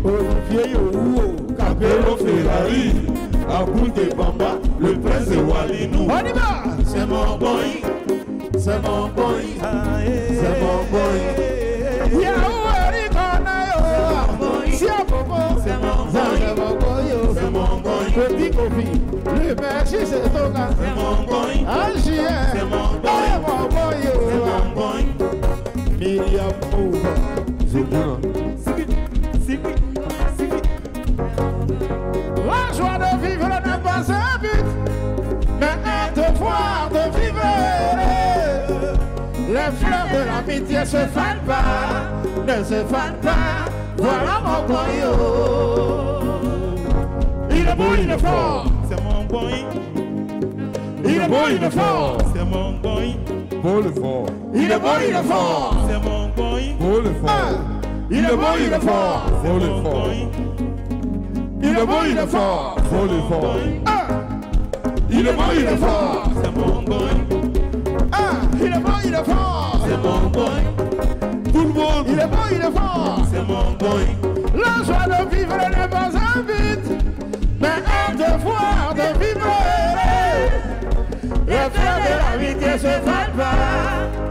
Olivier Youhou, Capello Ferrari, Aboul de Bamba, le prince de Walinou. On y va. C'est mon boy, c'est mon boy, c'est mon boy. Yahoo, Eric Onayo, Siabobo, C'est mon boy, c'est mon boy. Petit Kofi, le merci c'est ton gars. C'est mon boy, Angien, c'est mon boy, c'est mon boy. Myriam Mouva, C'est bien. la joie de vivre n'est pas un but, mais un devoir de vivre. Les fleurs de l'amitié se fanent pas, ne se fanent pas. Voilà mon boyau. Il est beau, il est fort. C'est mon boy, Il est beau, il est fort. c'est mon boy, Beau le fort, Il est beau, il est fort. c'est mon boy, beau le Ah, fort, il est beau, il est fort. beau le fort, Il est beau, il est fort. beau le fort, Ah, il est beau, il est fort. c'est mon boy, Ah, il est beau, il est fort. c'est mon boy, Tout le monde. Il est beau, il est fort. c'est mon boy. La joie de vivre n'est pas un but, mais un devoir de vivre. Les fleurs de l'amitié se fanent pas,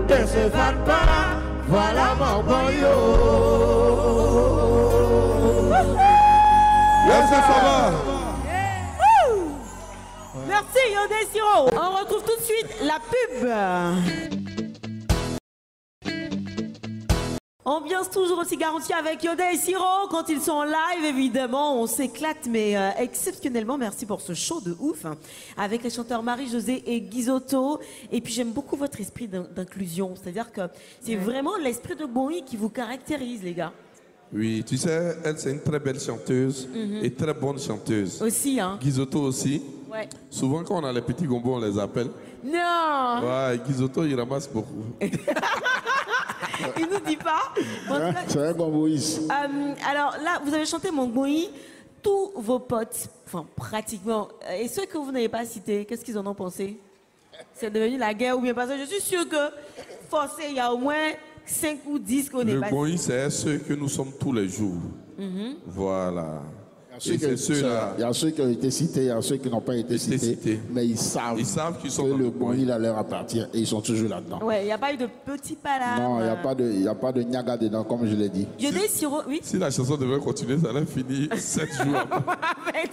ne se fanent pas. Voilà mon boyau. Yes, ça va. Merci Yodé Siro. On retrouve tout de suite la pub. Ambiance toujours aussi garantie avec Yodé et Siro. Quand ils sont en live, évidemment, on s'éclate, mais exceptionnellement, merci pour ce show de ouf. Avec les chanteurs Marie-Josée et Guizotto. Et puis j'aime beaucoup votre esprit d'inclusion. C'est-à-dire que c'est vraiment l'esprit de Bowie qui vous caractérise, les gars. Oui, tu sais, elle, c'est une très belle chanteuse et très bonne chanteuse. Aussi, hein. Guizotto aussi. Ouais. Souvent, quand on a les petits gombos, on les appelle. Non. Ouais, Guizotto, il ramasse beaucoup. Il nous dit pas. En tout cas, C'est un bon Moïse. alors là, vous avez chanté mon Bowie. Tous vos potes, enfin pratiquement, et ceux que vous n'avez pas cités, qu'est-ce qu'ils en ont pensé? C'est devenu la guerre ou bien pas ça? Je suis sûr que forcé, il y a au moins 5 ou 10 qu'on n'est Le pas Bowie, c'est ceux que nous sommes tous les jours. Voilà. Et c'est ceux-là. Il y a ceux qui ont été cités, il y a ceux qui n'ont pas été cités, mais ils savent qu'ils sont que dans le le bon, il leur appartient et ils sont toujours là-dedans. Ouais, il n'y a pas eu de petit palabres. Non, il n'y a pas de nyaga dedans, comme je l'ai dit. Yodé Siro, oui. Si la chanson devait continuer, ça allait finir 7 jours après.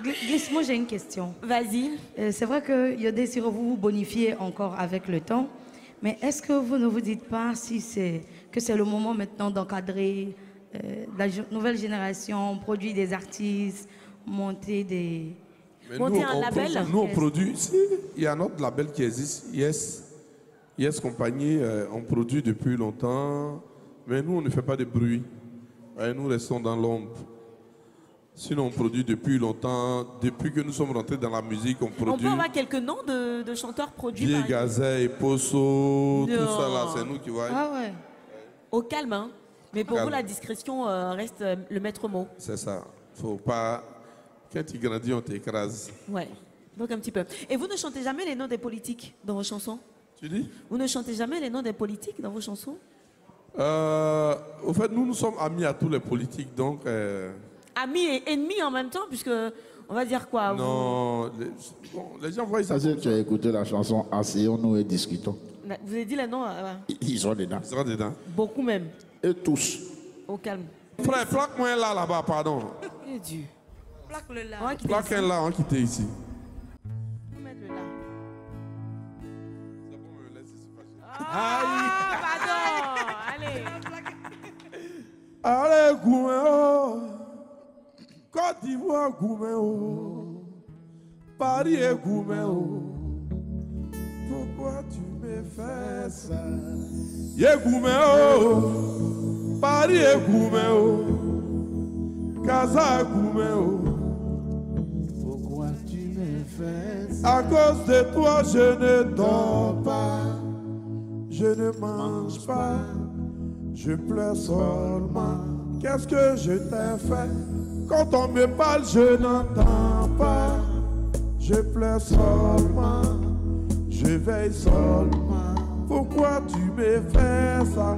Glisse, moi j'ai une question. Vas-y. C'est vrai que Yodé Siro, vous vous bonifiez encore avec le temps, mais est-ce que vous ne vous dites pas si c'est le moment maintenant d'encadrer la nouvelle génération, produire des artistes, monter des... Mais Monter un label. Nous, on produit. Il y a notre label qui existe, Yes Compagnie. On produit depuis longtemps, mais nous, on ne fait pas de bruit. Et nous restons dans l'ombre. Sinon, on produit depuis longtemps. Depuis que nous sommes rentrés dans la musique, on produit. On peut avoir quelques noms de chanteurs produits Vieux par exemple. Gazet, Posso, tout Non. ça là, c'est nous qui voyons. Ah ouais. Au calme, hein. Mais pour Calme. vous, la discrétion reste le maître mot. C'est ça. Faut pas. Quand tu grandis, on t'écrase. Ouais. Donc un petit peu. Et vous ne chantez jamais les noms des politiques dans vos chansons? Tu dis? Vous ne chantez jamais les noms des politiques dans vos chansons? Au fait, nous sommes amis à tous les politiques, donc. Amis et ennemis en même temps, puisque on va dire quoi? Non, les gens voient ça. Ça, tu as écouté la chanson Asseyons-nous et discutons. Vous avez dit les noms? Ils sont dedans. Ils seront dedans. Beaucoup même. Et tous. Au calme. Frère, plaque-moi là-bas, pardon. Et Dieu. Plaque-le là. On va quitter Plaque ici. là, on quitte ici. On va mettre le là. C'est bon, me laisse ici. Ah, pardon. Allez. Allez, Gouméo. Côte d'Ivoire, Gouméo. Paris et Gouméo. Pourquoi tu me fais ça? Yé Gouméo, Paris et Gouméo, Casa Gouméo. Pourquoi tu me fais ça? À cause de toi, je ne dors pas, je ne mange pas, je pleure seulement. Qu'est-ce que je t'ai fait? Quand on me parle, je n'entends pas. Je pleure seulement, je veille seulement. Pourquoi tu me fais ça?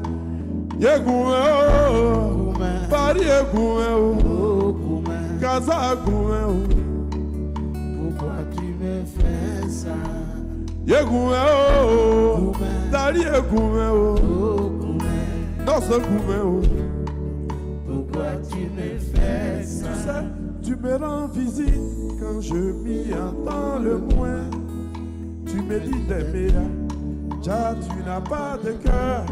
Yegouméo, Paris Yegouméo, Casa Gouméo. Pourquoi tu me fais ça? Yegouméo, Dali Yegouméo, Nosso Gouméo. Pourquoi tu me fais ça? Tu sais, tu me rends visite quand je m'y entends le moins. Tu me dis d'aimer, déjà tu n'as pas de cœur.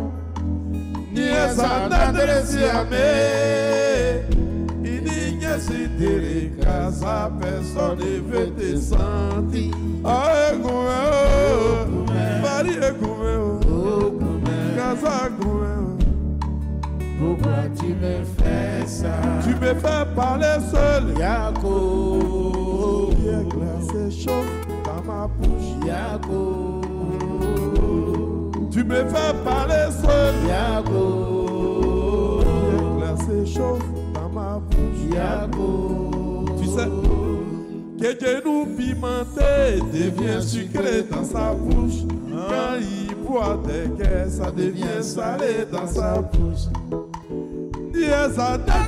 Ni esa n'adresse à me. Il n'y a si t'es casa, personne ne veut te sentir. Ah, Gouméo, Paris Gouméo, Casa Gouméo. Pourquoi tu me fais ça? Tu me fais parler seul. Yako, bien glacé chaud dans ma bouche. Yako, tu me fais parler seul. Yako, bien glacé chaud dans ma bouche. Yako, tu sais que genou pimenté devient sucré dans sa bouche. Quand il boit des guerres, ça devient salé dans sa bouche. Yes, I don't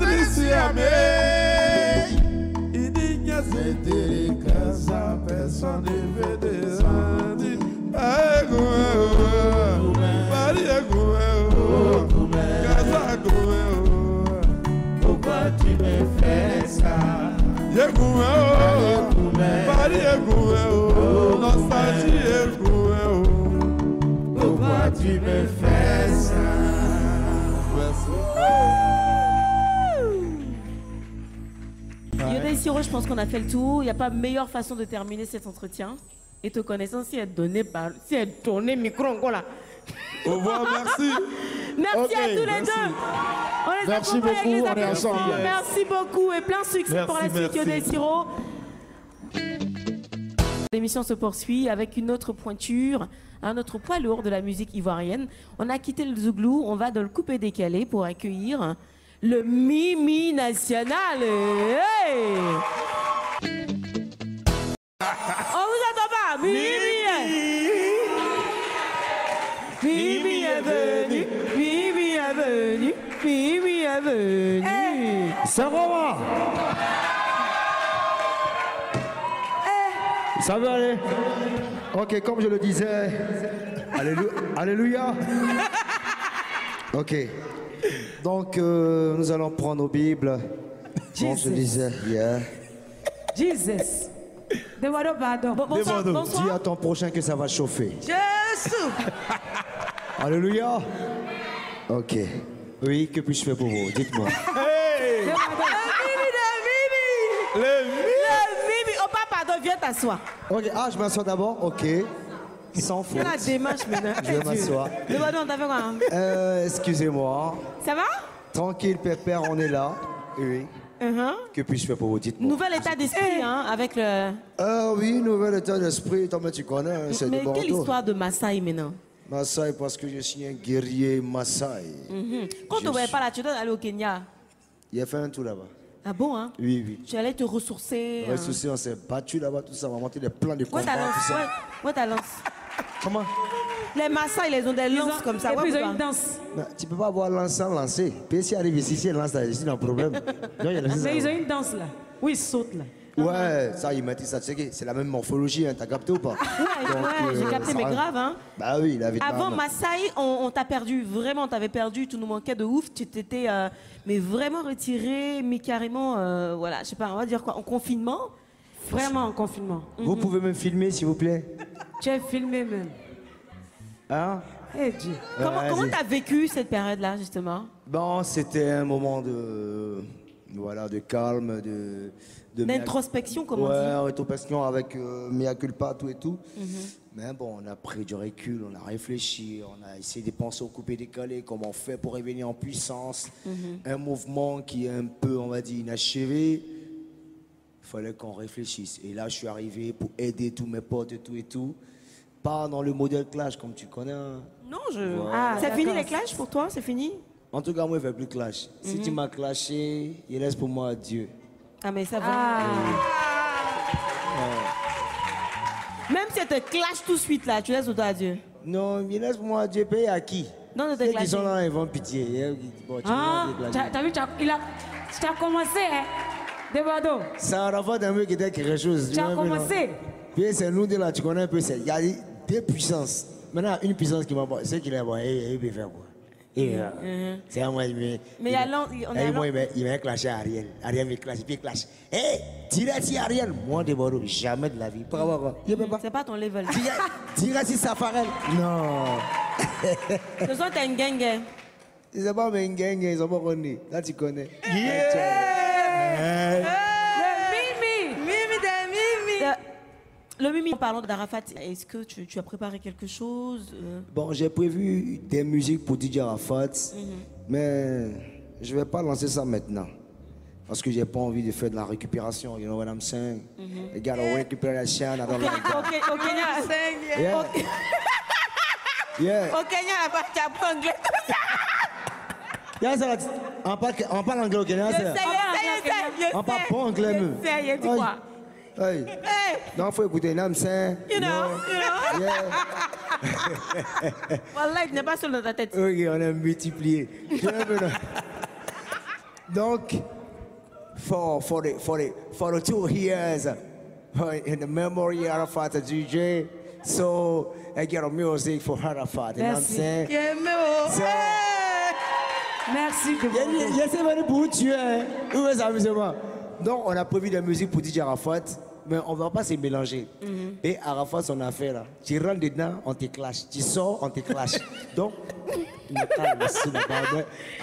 il dit que c'était casa, personne ne veut descendre. Paris Casa Gouméo. Pourquoi tu me fais ça? Gouméo, Paris Gouméo, nostalgie Gouméo. Pourquoi tu me fais ça? Dieudonné Siro, je pense qu'on a fait le tour. Il n'y a pas meilleure façon de terminer cet entretien. Et te connaissant, si elle donnait micro encore là. Au revoir, merci. Merci à tous les deux. On les merci beaucoup, on est ensemble. Merci beaucoup et plein succès merci, pour la suite, Dieudonné Siro. L'émission se poursuit avec une autre pointure, un autre poids lourd de la musique ivoirienne. On a quitté le Zouglou, on va dans le coupé-décalé pour accueillir le Mimi National. Hey! On vous entend pas? Mimi est venu, Mimi est venu, Mimi est venu. Hey! Ça va? Hey! Ça va aller? Ok, comme je le disais, alléluia. Ok, donc nous allons prendre nos Bibles. Comme je disais, yeah. Jesus. Bonsoir. Dis à ton prochain que ça va chauffer. Jésus. Alléluia. Ok. Oui, que puis-je faire pour vous? Dites-moi. Hey! Le Mimi. Oh papa, viens t'asseoir. Ok, je m'assois d'abord. Ok. Sans faute. La démarche maintenant. Je vais m'asseoir. T'as fait quoi? Excusez-moi. Ça va? Tranquille, pépère, on est là. Oui. Que puis-je faire pour vous? Dites-moi. Nouvel état d'esprit, avec le... Oui, nouvel état d'esprit. Toi, tu connais, c'est mais de bon quelle tour. histoire de Maasai maintenant? Maasai, parce que je suis un guerrier Maasai. Quand tu ne voyais pas là, tu dois aller au Kenya. Il a fait un tour là-bas. Ah bon, hein? Oui. Tu allais te ressourcer. Ressourcer, on s'est battu là-bas, tout ça. On a monté des plans de combat. Ouais, ta lance. Comment? Les Maasai, ils ont des lances comme ça. Et puis ils ont une danse. Mais tu peux pas avoir lance sans lancer. Puis si arrive ici, si elle lance là, c'est un problème. Mais ils ont une danse là. Oui, ils sautent là. Ouais, ça, ils mettent ça, tu sais, c'est la même morphologie, hein, t'as capté ou pas? Ouais, j'ai capté, mais grave, hein. Bah oui, il avait avant Maasai, on t'a perdu, vraiment, t'avais perdu, tu nous manquais de ouf, tu t'étais, mais vraiment retiré, mais carrément, voilà, je sais pas, on va dire quoi, en confinement? Vraiment en confinement. Vous pouvez me filmer, s'il vous plaît? Tu es filmé même. Hein? Eh Dieu. Comment t'as vécu cette période-là, justement? Bon, c'était un moment de Voilà, de calme, d'introspection, comme on dit. Ouais, introspection avec mea culpa, tout et tout. Mais bon, on a pris du recul, on a réfléchi, on a essayé de penser au coupé-décalé, comment on fait pour revenir en puissance. Un mouvement qui est un peu, on va dire, inachevé. Il fallait qu'on réfléchisse. Et là, je suis arrivé pour aider tous mes potes et tout. Pas dans le modèle clash, comme tu connais. Hein. Non, c'est fini les clashs pour toi? C'est fini? En tout cas, moi, je ne fais plus clash. Si tu m'as clashé, il laisse pour moi Dieu. Ah, mais ça va. Même si tu te clashes tout de suite, là, tu laisses au à Dieu? Non, il laisse pour moi Dieu. Paye à qui? Non, de te clasher. Ils sont là, ils vont pitié. Bon, t'as vu, tu as commencé, hein? De Bordeaux. Ça aura d'un mec qui était quelque chose. Tu as commencé. Puis c'est nous deux là, tu connais un peu. Il y a deux puissances. Maintenant, une puissance qui m'a dit, c'est qu'il est bon, il peut faire quoi? C'est à moi, mais il m'a clashé à Ariel. Ariel me clash, puis il clash. Hé, direct si Ariel, moi de Bordeaux, jamais de la vie. Pourquoi? C'est pas ton level. Direct si Safarel. Non. Ce soir, t'as une gang. Ils sont pas une gang, ils sont pas connus. Là, tu connais. Le Mimi, en parlant d'Arafat, est-ce que tu as préparé quelque chose? Bon, j'ai prévu des musiques pour DJ Arafat, mais je ne vais pas lancer ça maintenant. Parce que je n'ai pas envie de faire de la récupération, you know what I'm saying? You gotta recuperation, I don't like that. Au Kenya, Au Kenya, tu apprends anglais. On parle anglais au Kenya, on parle pas anglais même. Tu quoi? Hey. Non, il faut écouter, non, c'est. You know. Wallah, il n'est pas seul dans ta tête. Ok, on a multiplié. Donc, for the 2 years in the memory of Arafat DJ, so I get a music for Arafat. You know what I'm saying? Merci. Je sais pas pour tuer. Où est amusement? Donc, on a prévu des musiques pour DJ Arafat, mais on ne va pas se mélanger. Et Arafat, son affaire, là, tu rentres dedans, on te clash. Tu sors, on te clash. Donc,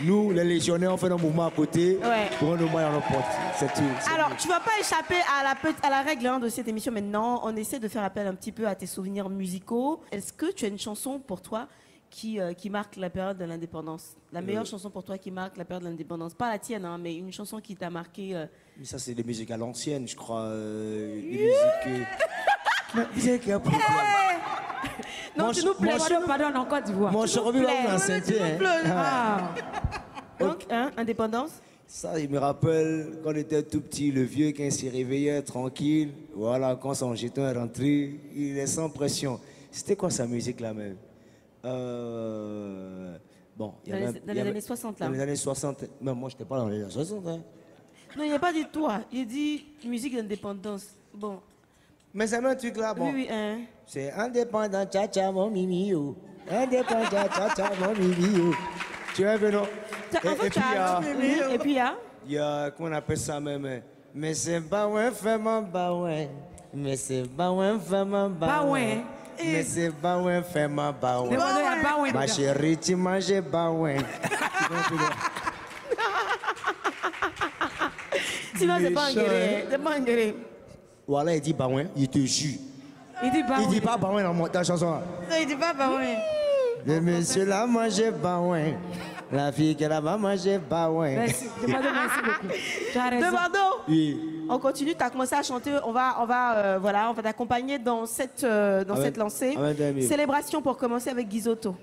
nous, les légionnaires, on fait un mouvement à côté pour nous mettre en porte. C'est tout. Alors, tu ne vas pas échapper à la règle de cette émission maintenant. On essaie de faire appel un petit peu à tes souvenirs musicaux. Est-ce que tu as une chanson pour toi qui marque la période de l'indépendance? La meilleure chanson pour toi qui marque la période de l'indépendance? Pas la tienne, hein, mais une chanson qui t'a marqué. Mais ça, c'est des musiques à l'ancienne, je crois. Des musiques... Non, tu nous plais. Pardon, en Côte d'Ivoire. Mon cher Roby, on a senti. Donc, indépendance? Ça, il me rappelle quand on était tout petit, le vieux qui s'est réveillé tranquille. Voilà, quand son jeton est rentré, il est sans pression. C'était quoi sa musique là même? Bon, dans les années 60 là. Dans les années 60. Mais moi, je n'étais pas dans les années 60. Hein. Non, il n'a pas dit toi. Il dit musique d'indépendance. Bon. Mais c'est un truc là, bon. Oui, hein. C'est indépendant, tcha-tcha, mon mimi, yo. Indépendant, tcha-tcha, mon mimi, yo. Tu vois, Benoît? Et puis, il y a, comment on appelle ça même? Mais c'est pas ouais, fais-moi pas ouais. Mais c'est pas ouais, fais-moi pas ouais. Mais c'est pas ouais, fais-moi pas ouais. Ma chérie, tu manges pas ouais. Sinon, c'est pas engagé. C'est pas engagé. Voilà, il dit bah ouais, il te jure. Il dit pas bah ouais dans ta chanson là. Non, il dit pas bah ouais. Le monsieur là mangeait bah ouais. La fille qui là-bas mangeait bah ouais. Merci. Merci beaucoup. Tu as raison. De Bordeaux. Oui. On continue, tu as commencé à chanter, on va t'accompagner dans cette lancée. Célébration pour commencer avec Guizotto.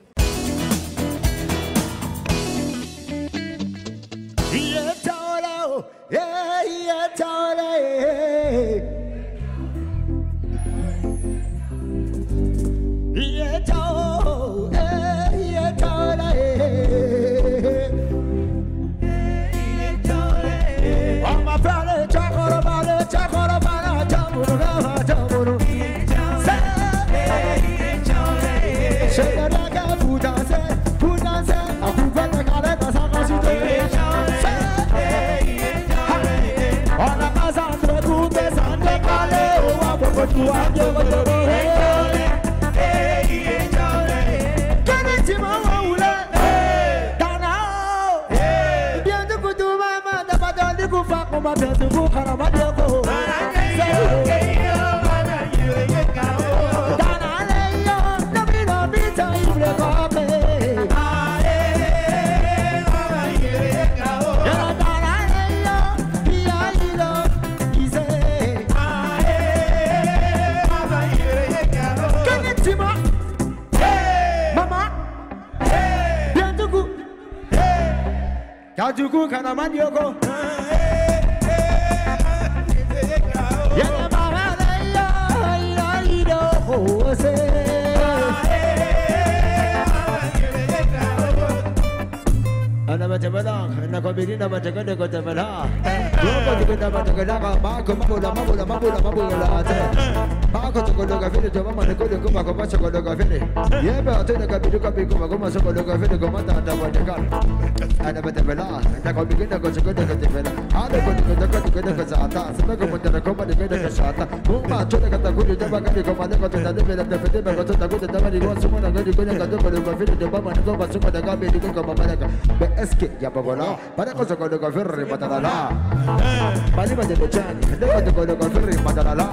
Kajuku kana manioko. Est-ce qu'il y a pas voilà? Pas de cause que le gouvernement est pas là. Pas de de Johnny, de cause que le gouvernement est pas là.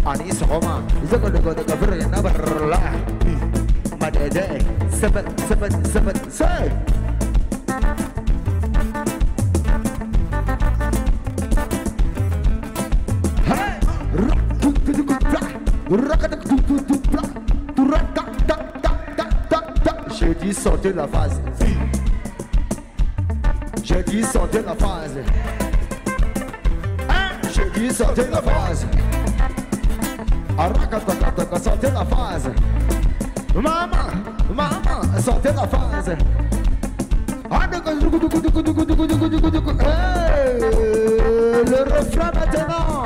Anis Roma, de cause que le gouvernement est pas là. Madede, seven. J'ai dit sortez la phase. J'ai dit sortez la phase. J'ai dit sortez la phase. Arracatacataca, sortez la phase. Maman, sortez la phase. Le refrain maintenant.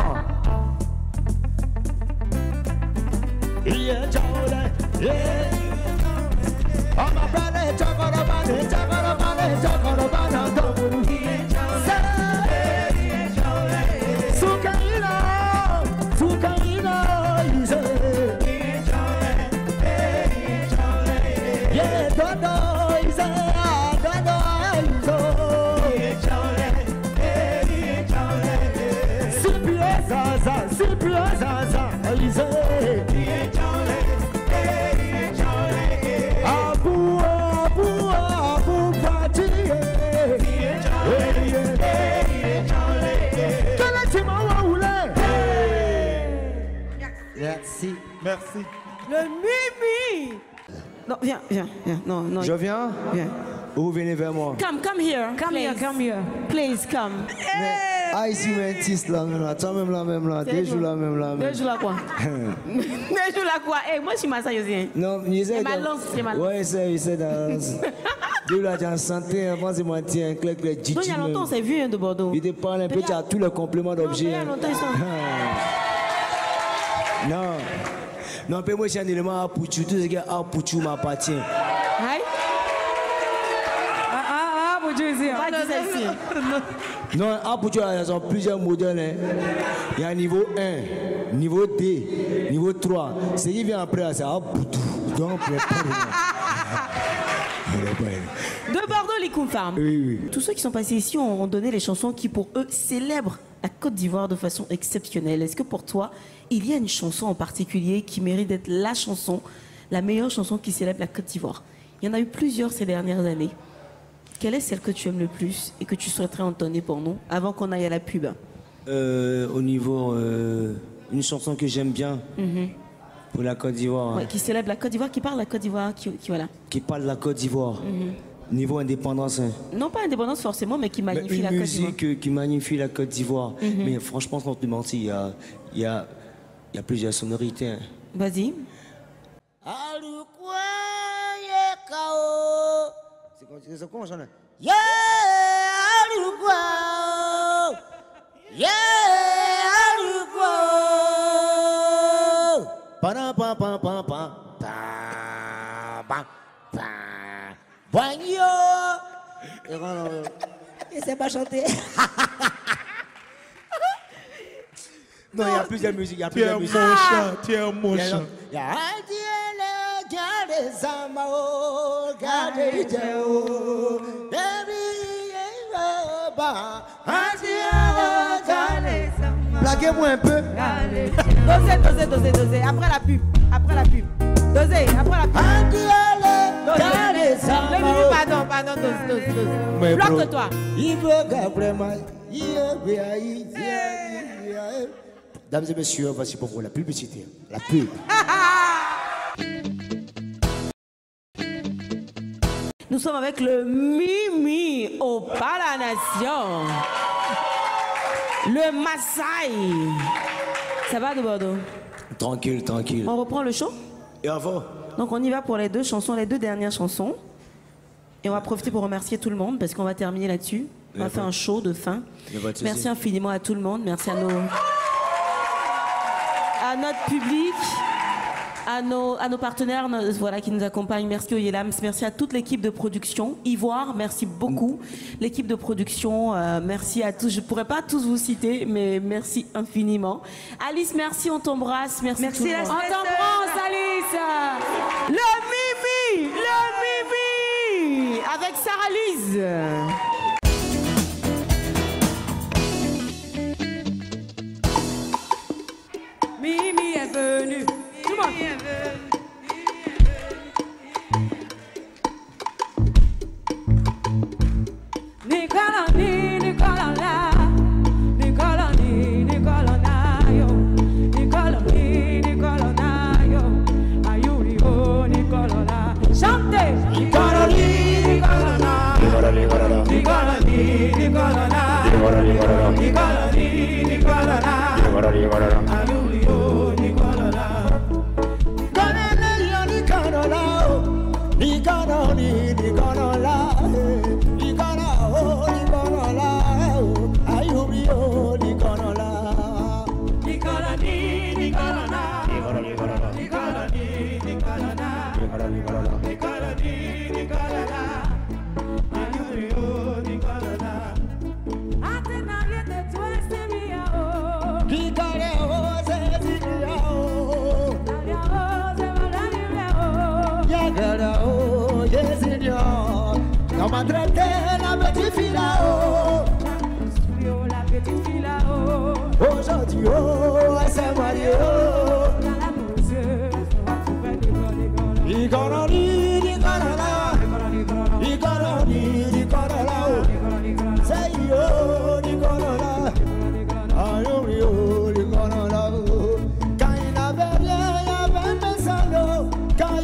Merci. Le Mimi. Non, viens. Non. Je viens? Viens. Ou vous venez vers moi? Come here. Come here. Please, come. Ah, ici, mais là, toi même là. Deux jours là. Quoi? Eh, moi, je suis massage aussi. Non, c'est ma lance. Ouais, c'est dans... Deux là, tu as santé, avant, c'est moi, tiens, clac, il y a longtemps, c'est vu de Bordeaux. Il te parle un peu, tu as tous les compléments d'objets. Il y a longtemps, ils sont... Non, mais moi, j'ai un élément à Pouchou. Tout ce qui est à Pouchou m'appartient. Aïe. Pouchou ici. Pas de celle-ci. Non, à Pouchou, ils ont plusieurs modèles. Il y a niveau 1, niveau 2, niveau 3. Ce qui vient après, c'est à Pouchou. Donc, de Bordeaux, les Koumfam. Oui. Tous ceux qui sont passés ici ont donné les chansons qui, pour eux, célèbrent la Côte d'Ivoire de façon exceptionnelle. Est-ce que pour toi, il y a une chanson en particulier qui mérite d'être la chanson, la meilleure chanson qui célèbre la Côte d'Ivoire? Il y en a eu plusieurs ces dernières années. Quelle est celle que tu aimes le plus et que tu souhaiterais entonner pour nous avant qu'on aille à la pub? Au niveau, une chanson que j'aime bien pour la Côte d'Ivoire. Ouais, qui célèbre la Côte d'Ivoire, qui parle de la Côte d'Ivoire, voilà. Qui parle de la Côte d'Ivoire. Niveau indépendance. Non pas indépendance forcément, mais qui magnifie la Côte d'Ivoire. Une musique qui magnifie la Côte d'Ivoire. Mais franchement, sans te mentir, il y a plusieurs sonorités. Hein. Vas-y. C'est comment j'en ai? Il sait pas chanter. Non, il y a plusieurs musiques. Tu es mon chant. Draguez-moi un peu. Dosez. Après la pub. Dosez, après la pub. Pardon, dose. Bloque-toi. Mesdames et messieurs, voici pour vous la publicité. La pub. Nous sommes avec le Mimi au pas la nation. Le Maasai. Ça va de Bordeaux? Tranquille. On reprend le show? Et avant? Donc on y va pour les deux dernières chansons. Et on va profiter pour remercier tout le monde parce qu'on va terminer là-dessus. On va faire un show de fin. Merci infiniment à tout le monde. Merci à notre public, à nos partenaires voilà, qui nous accompagnent. Merci au Yelams, merci à toute l'équipe de production. Ivoire, merci beaucoup. L'équipe de production, merci à tous. Je ne pourrais pas tous vous citer, mais merci infiniment. Alice, merci, on t'embrasse. Merci tout le monde. On t'embrasse, Alice. Le Mimi avec Sarah Lise. Mimi est venue. Tout le monde. Aujourd'hui, oh, c'est Mario.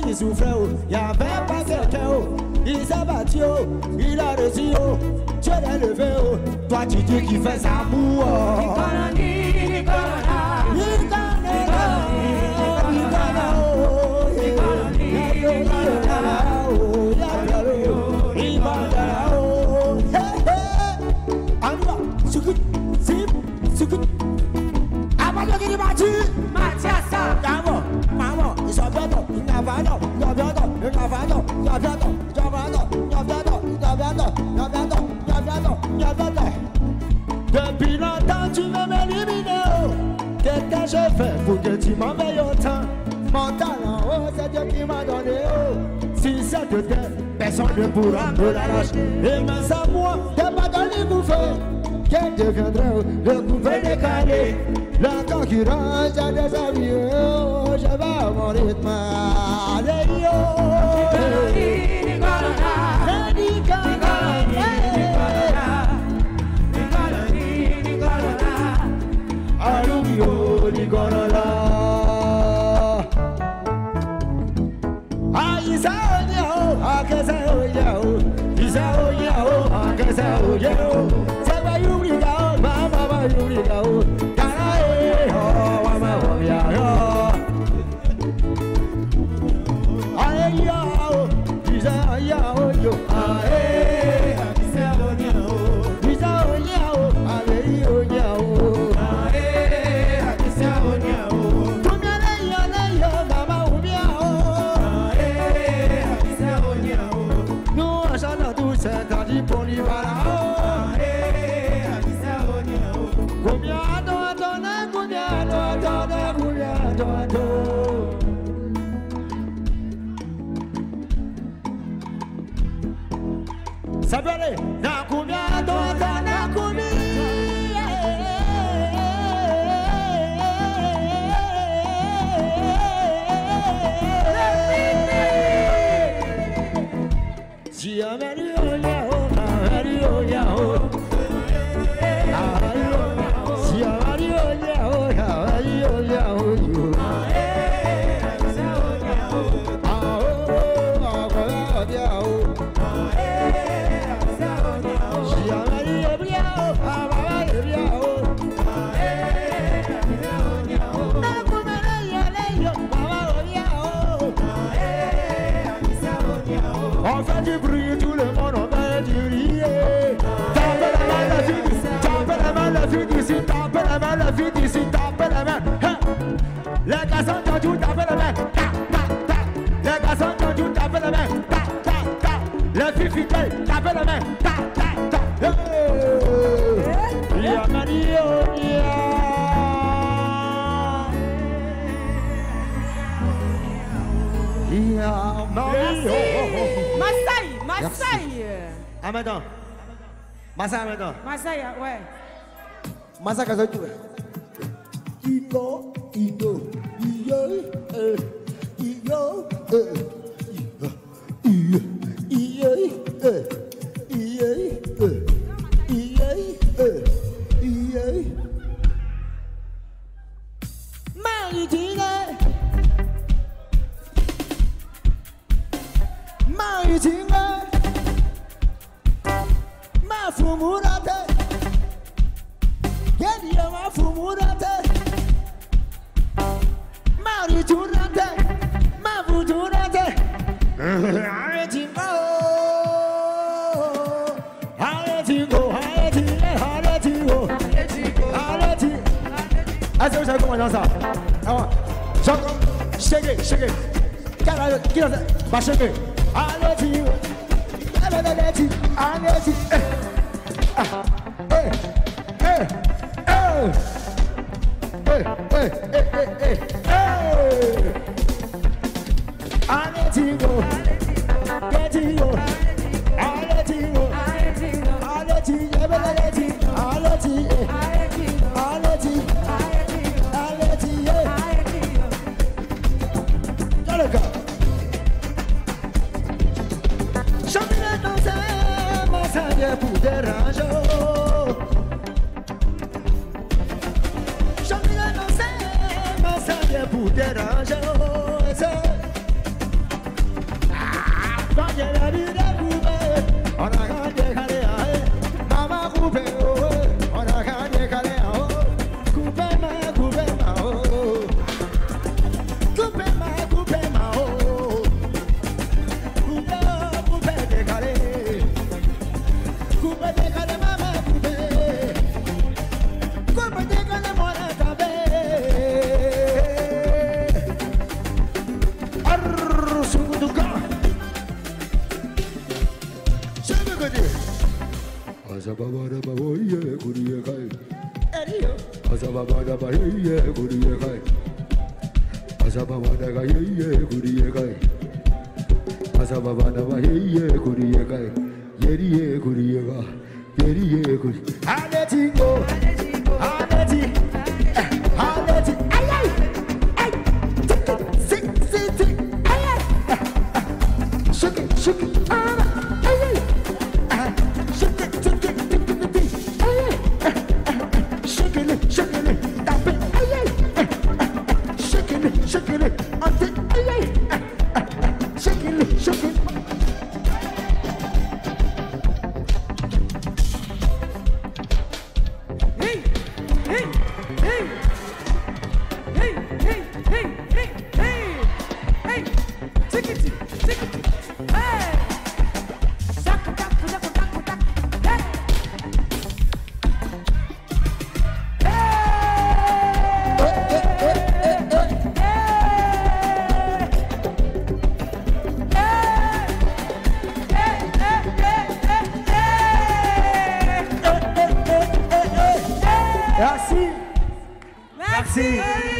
Il souffrait, il n'y avait pas quelqu'un, il s'est battu, il a réussi, Dieu l'a levé, toi tu dis qu'il fait ça pour. Depuis longtemps tu veux m'éliminer, qu'est-ce que je fais pour que tu m'en veilles autant? Mon talent, oh, c'est Dieu qui m'a donné, si c'est de terre, personne ne pourra me l'arracher. Et même sans moi, t'es pas dans les bouffées, qu'elle deviendrait le coupé décalé. La concurrence a des amis, oh, je vais à mon rythme. Allez, yo! On fait du bruit, tout le monde, on fait du rire. Tapez la main, la fille d'ici, tapez la main, la fille d'ici, tapez la main, la fille d'ici, tapez la main. Les garçons qui ont tout tapé la main, ta, ta, ta. Les garçons qui ont tout tapé la main, ta, ta, ta. Les filles fidèles, tapez la main, ta, ta, ta. Yeah, Mario, yeah. Yeah, Mario. Massaï. Ah, maintenant. Massaï, maintenant. Massaï, ouais. Massaï, qu'est-ce que tu veux? Ido, Ido, Est-ce que vous savez comment on dit ça? Alors, shake it, shake it. Qui a ça? Bah, shake it. Allez-y, allez-y, allez-y. Allez-y, go. Get-y, go. Allez-y, go. Allez-y, allez-y, allez-y. Pour déranger, je me lance, ma santé pour déranger. Quand j'ai la vie de couper, on a gagné calé, maman coupé, on a gagné calé, coupé ma, coupé ma, coupé ma, coupé ma, coupé décalé. Coupe décalé, maman, coupe. Coupe décalé, mon atabé. Arrrr, soukoudouka. Je veux que dire. Azababada baboye, kouriye kai. Erio. Azababada baye, kouriye kai. Azababada baye, kouriye kai. Azababada baye, kouriye kai. Yeriye kuriyewa, yeriye kuri. Allez-y go, allez-y, allez-y, aïe aïe, aïe, tic, aïe aïe, choqué, choqué, aïe aïe, choqué, aïe aïe, choqué-le, tapez, aïe aïe, choqué-le, ante, aïe aïe, choqué-le. Merci.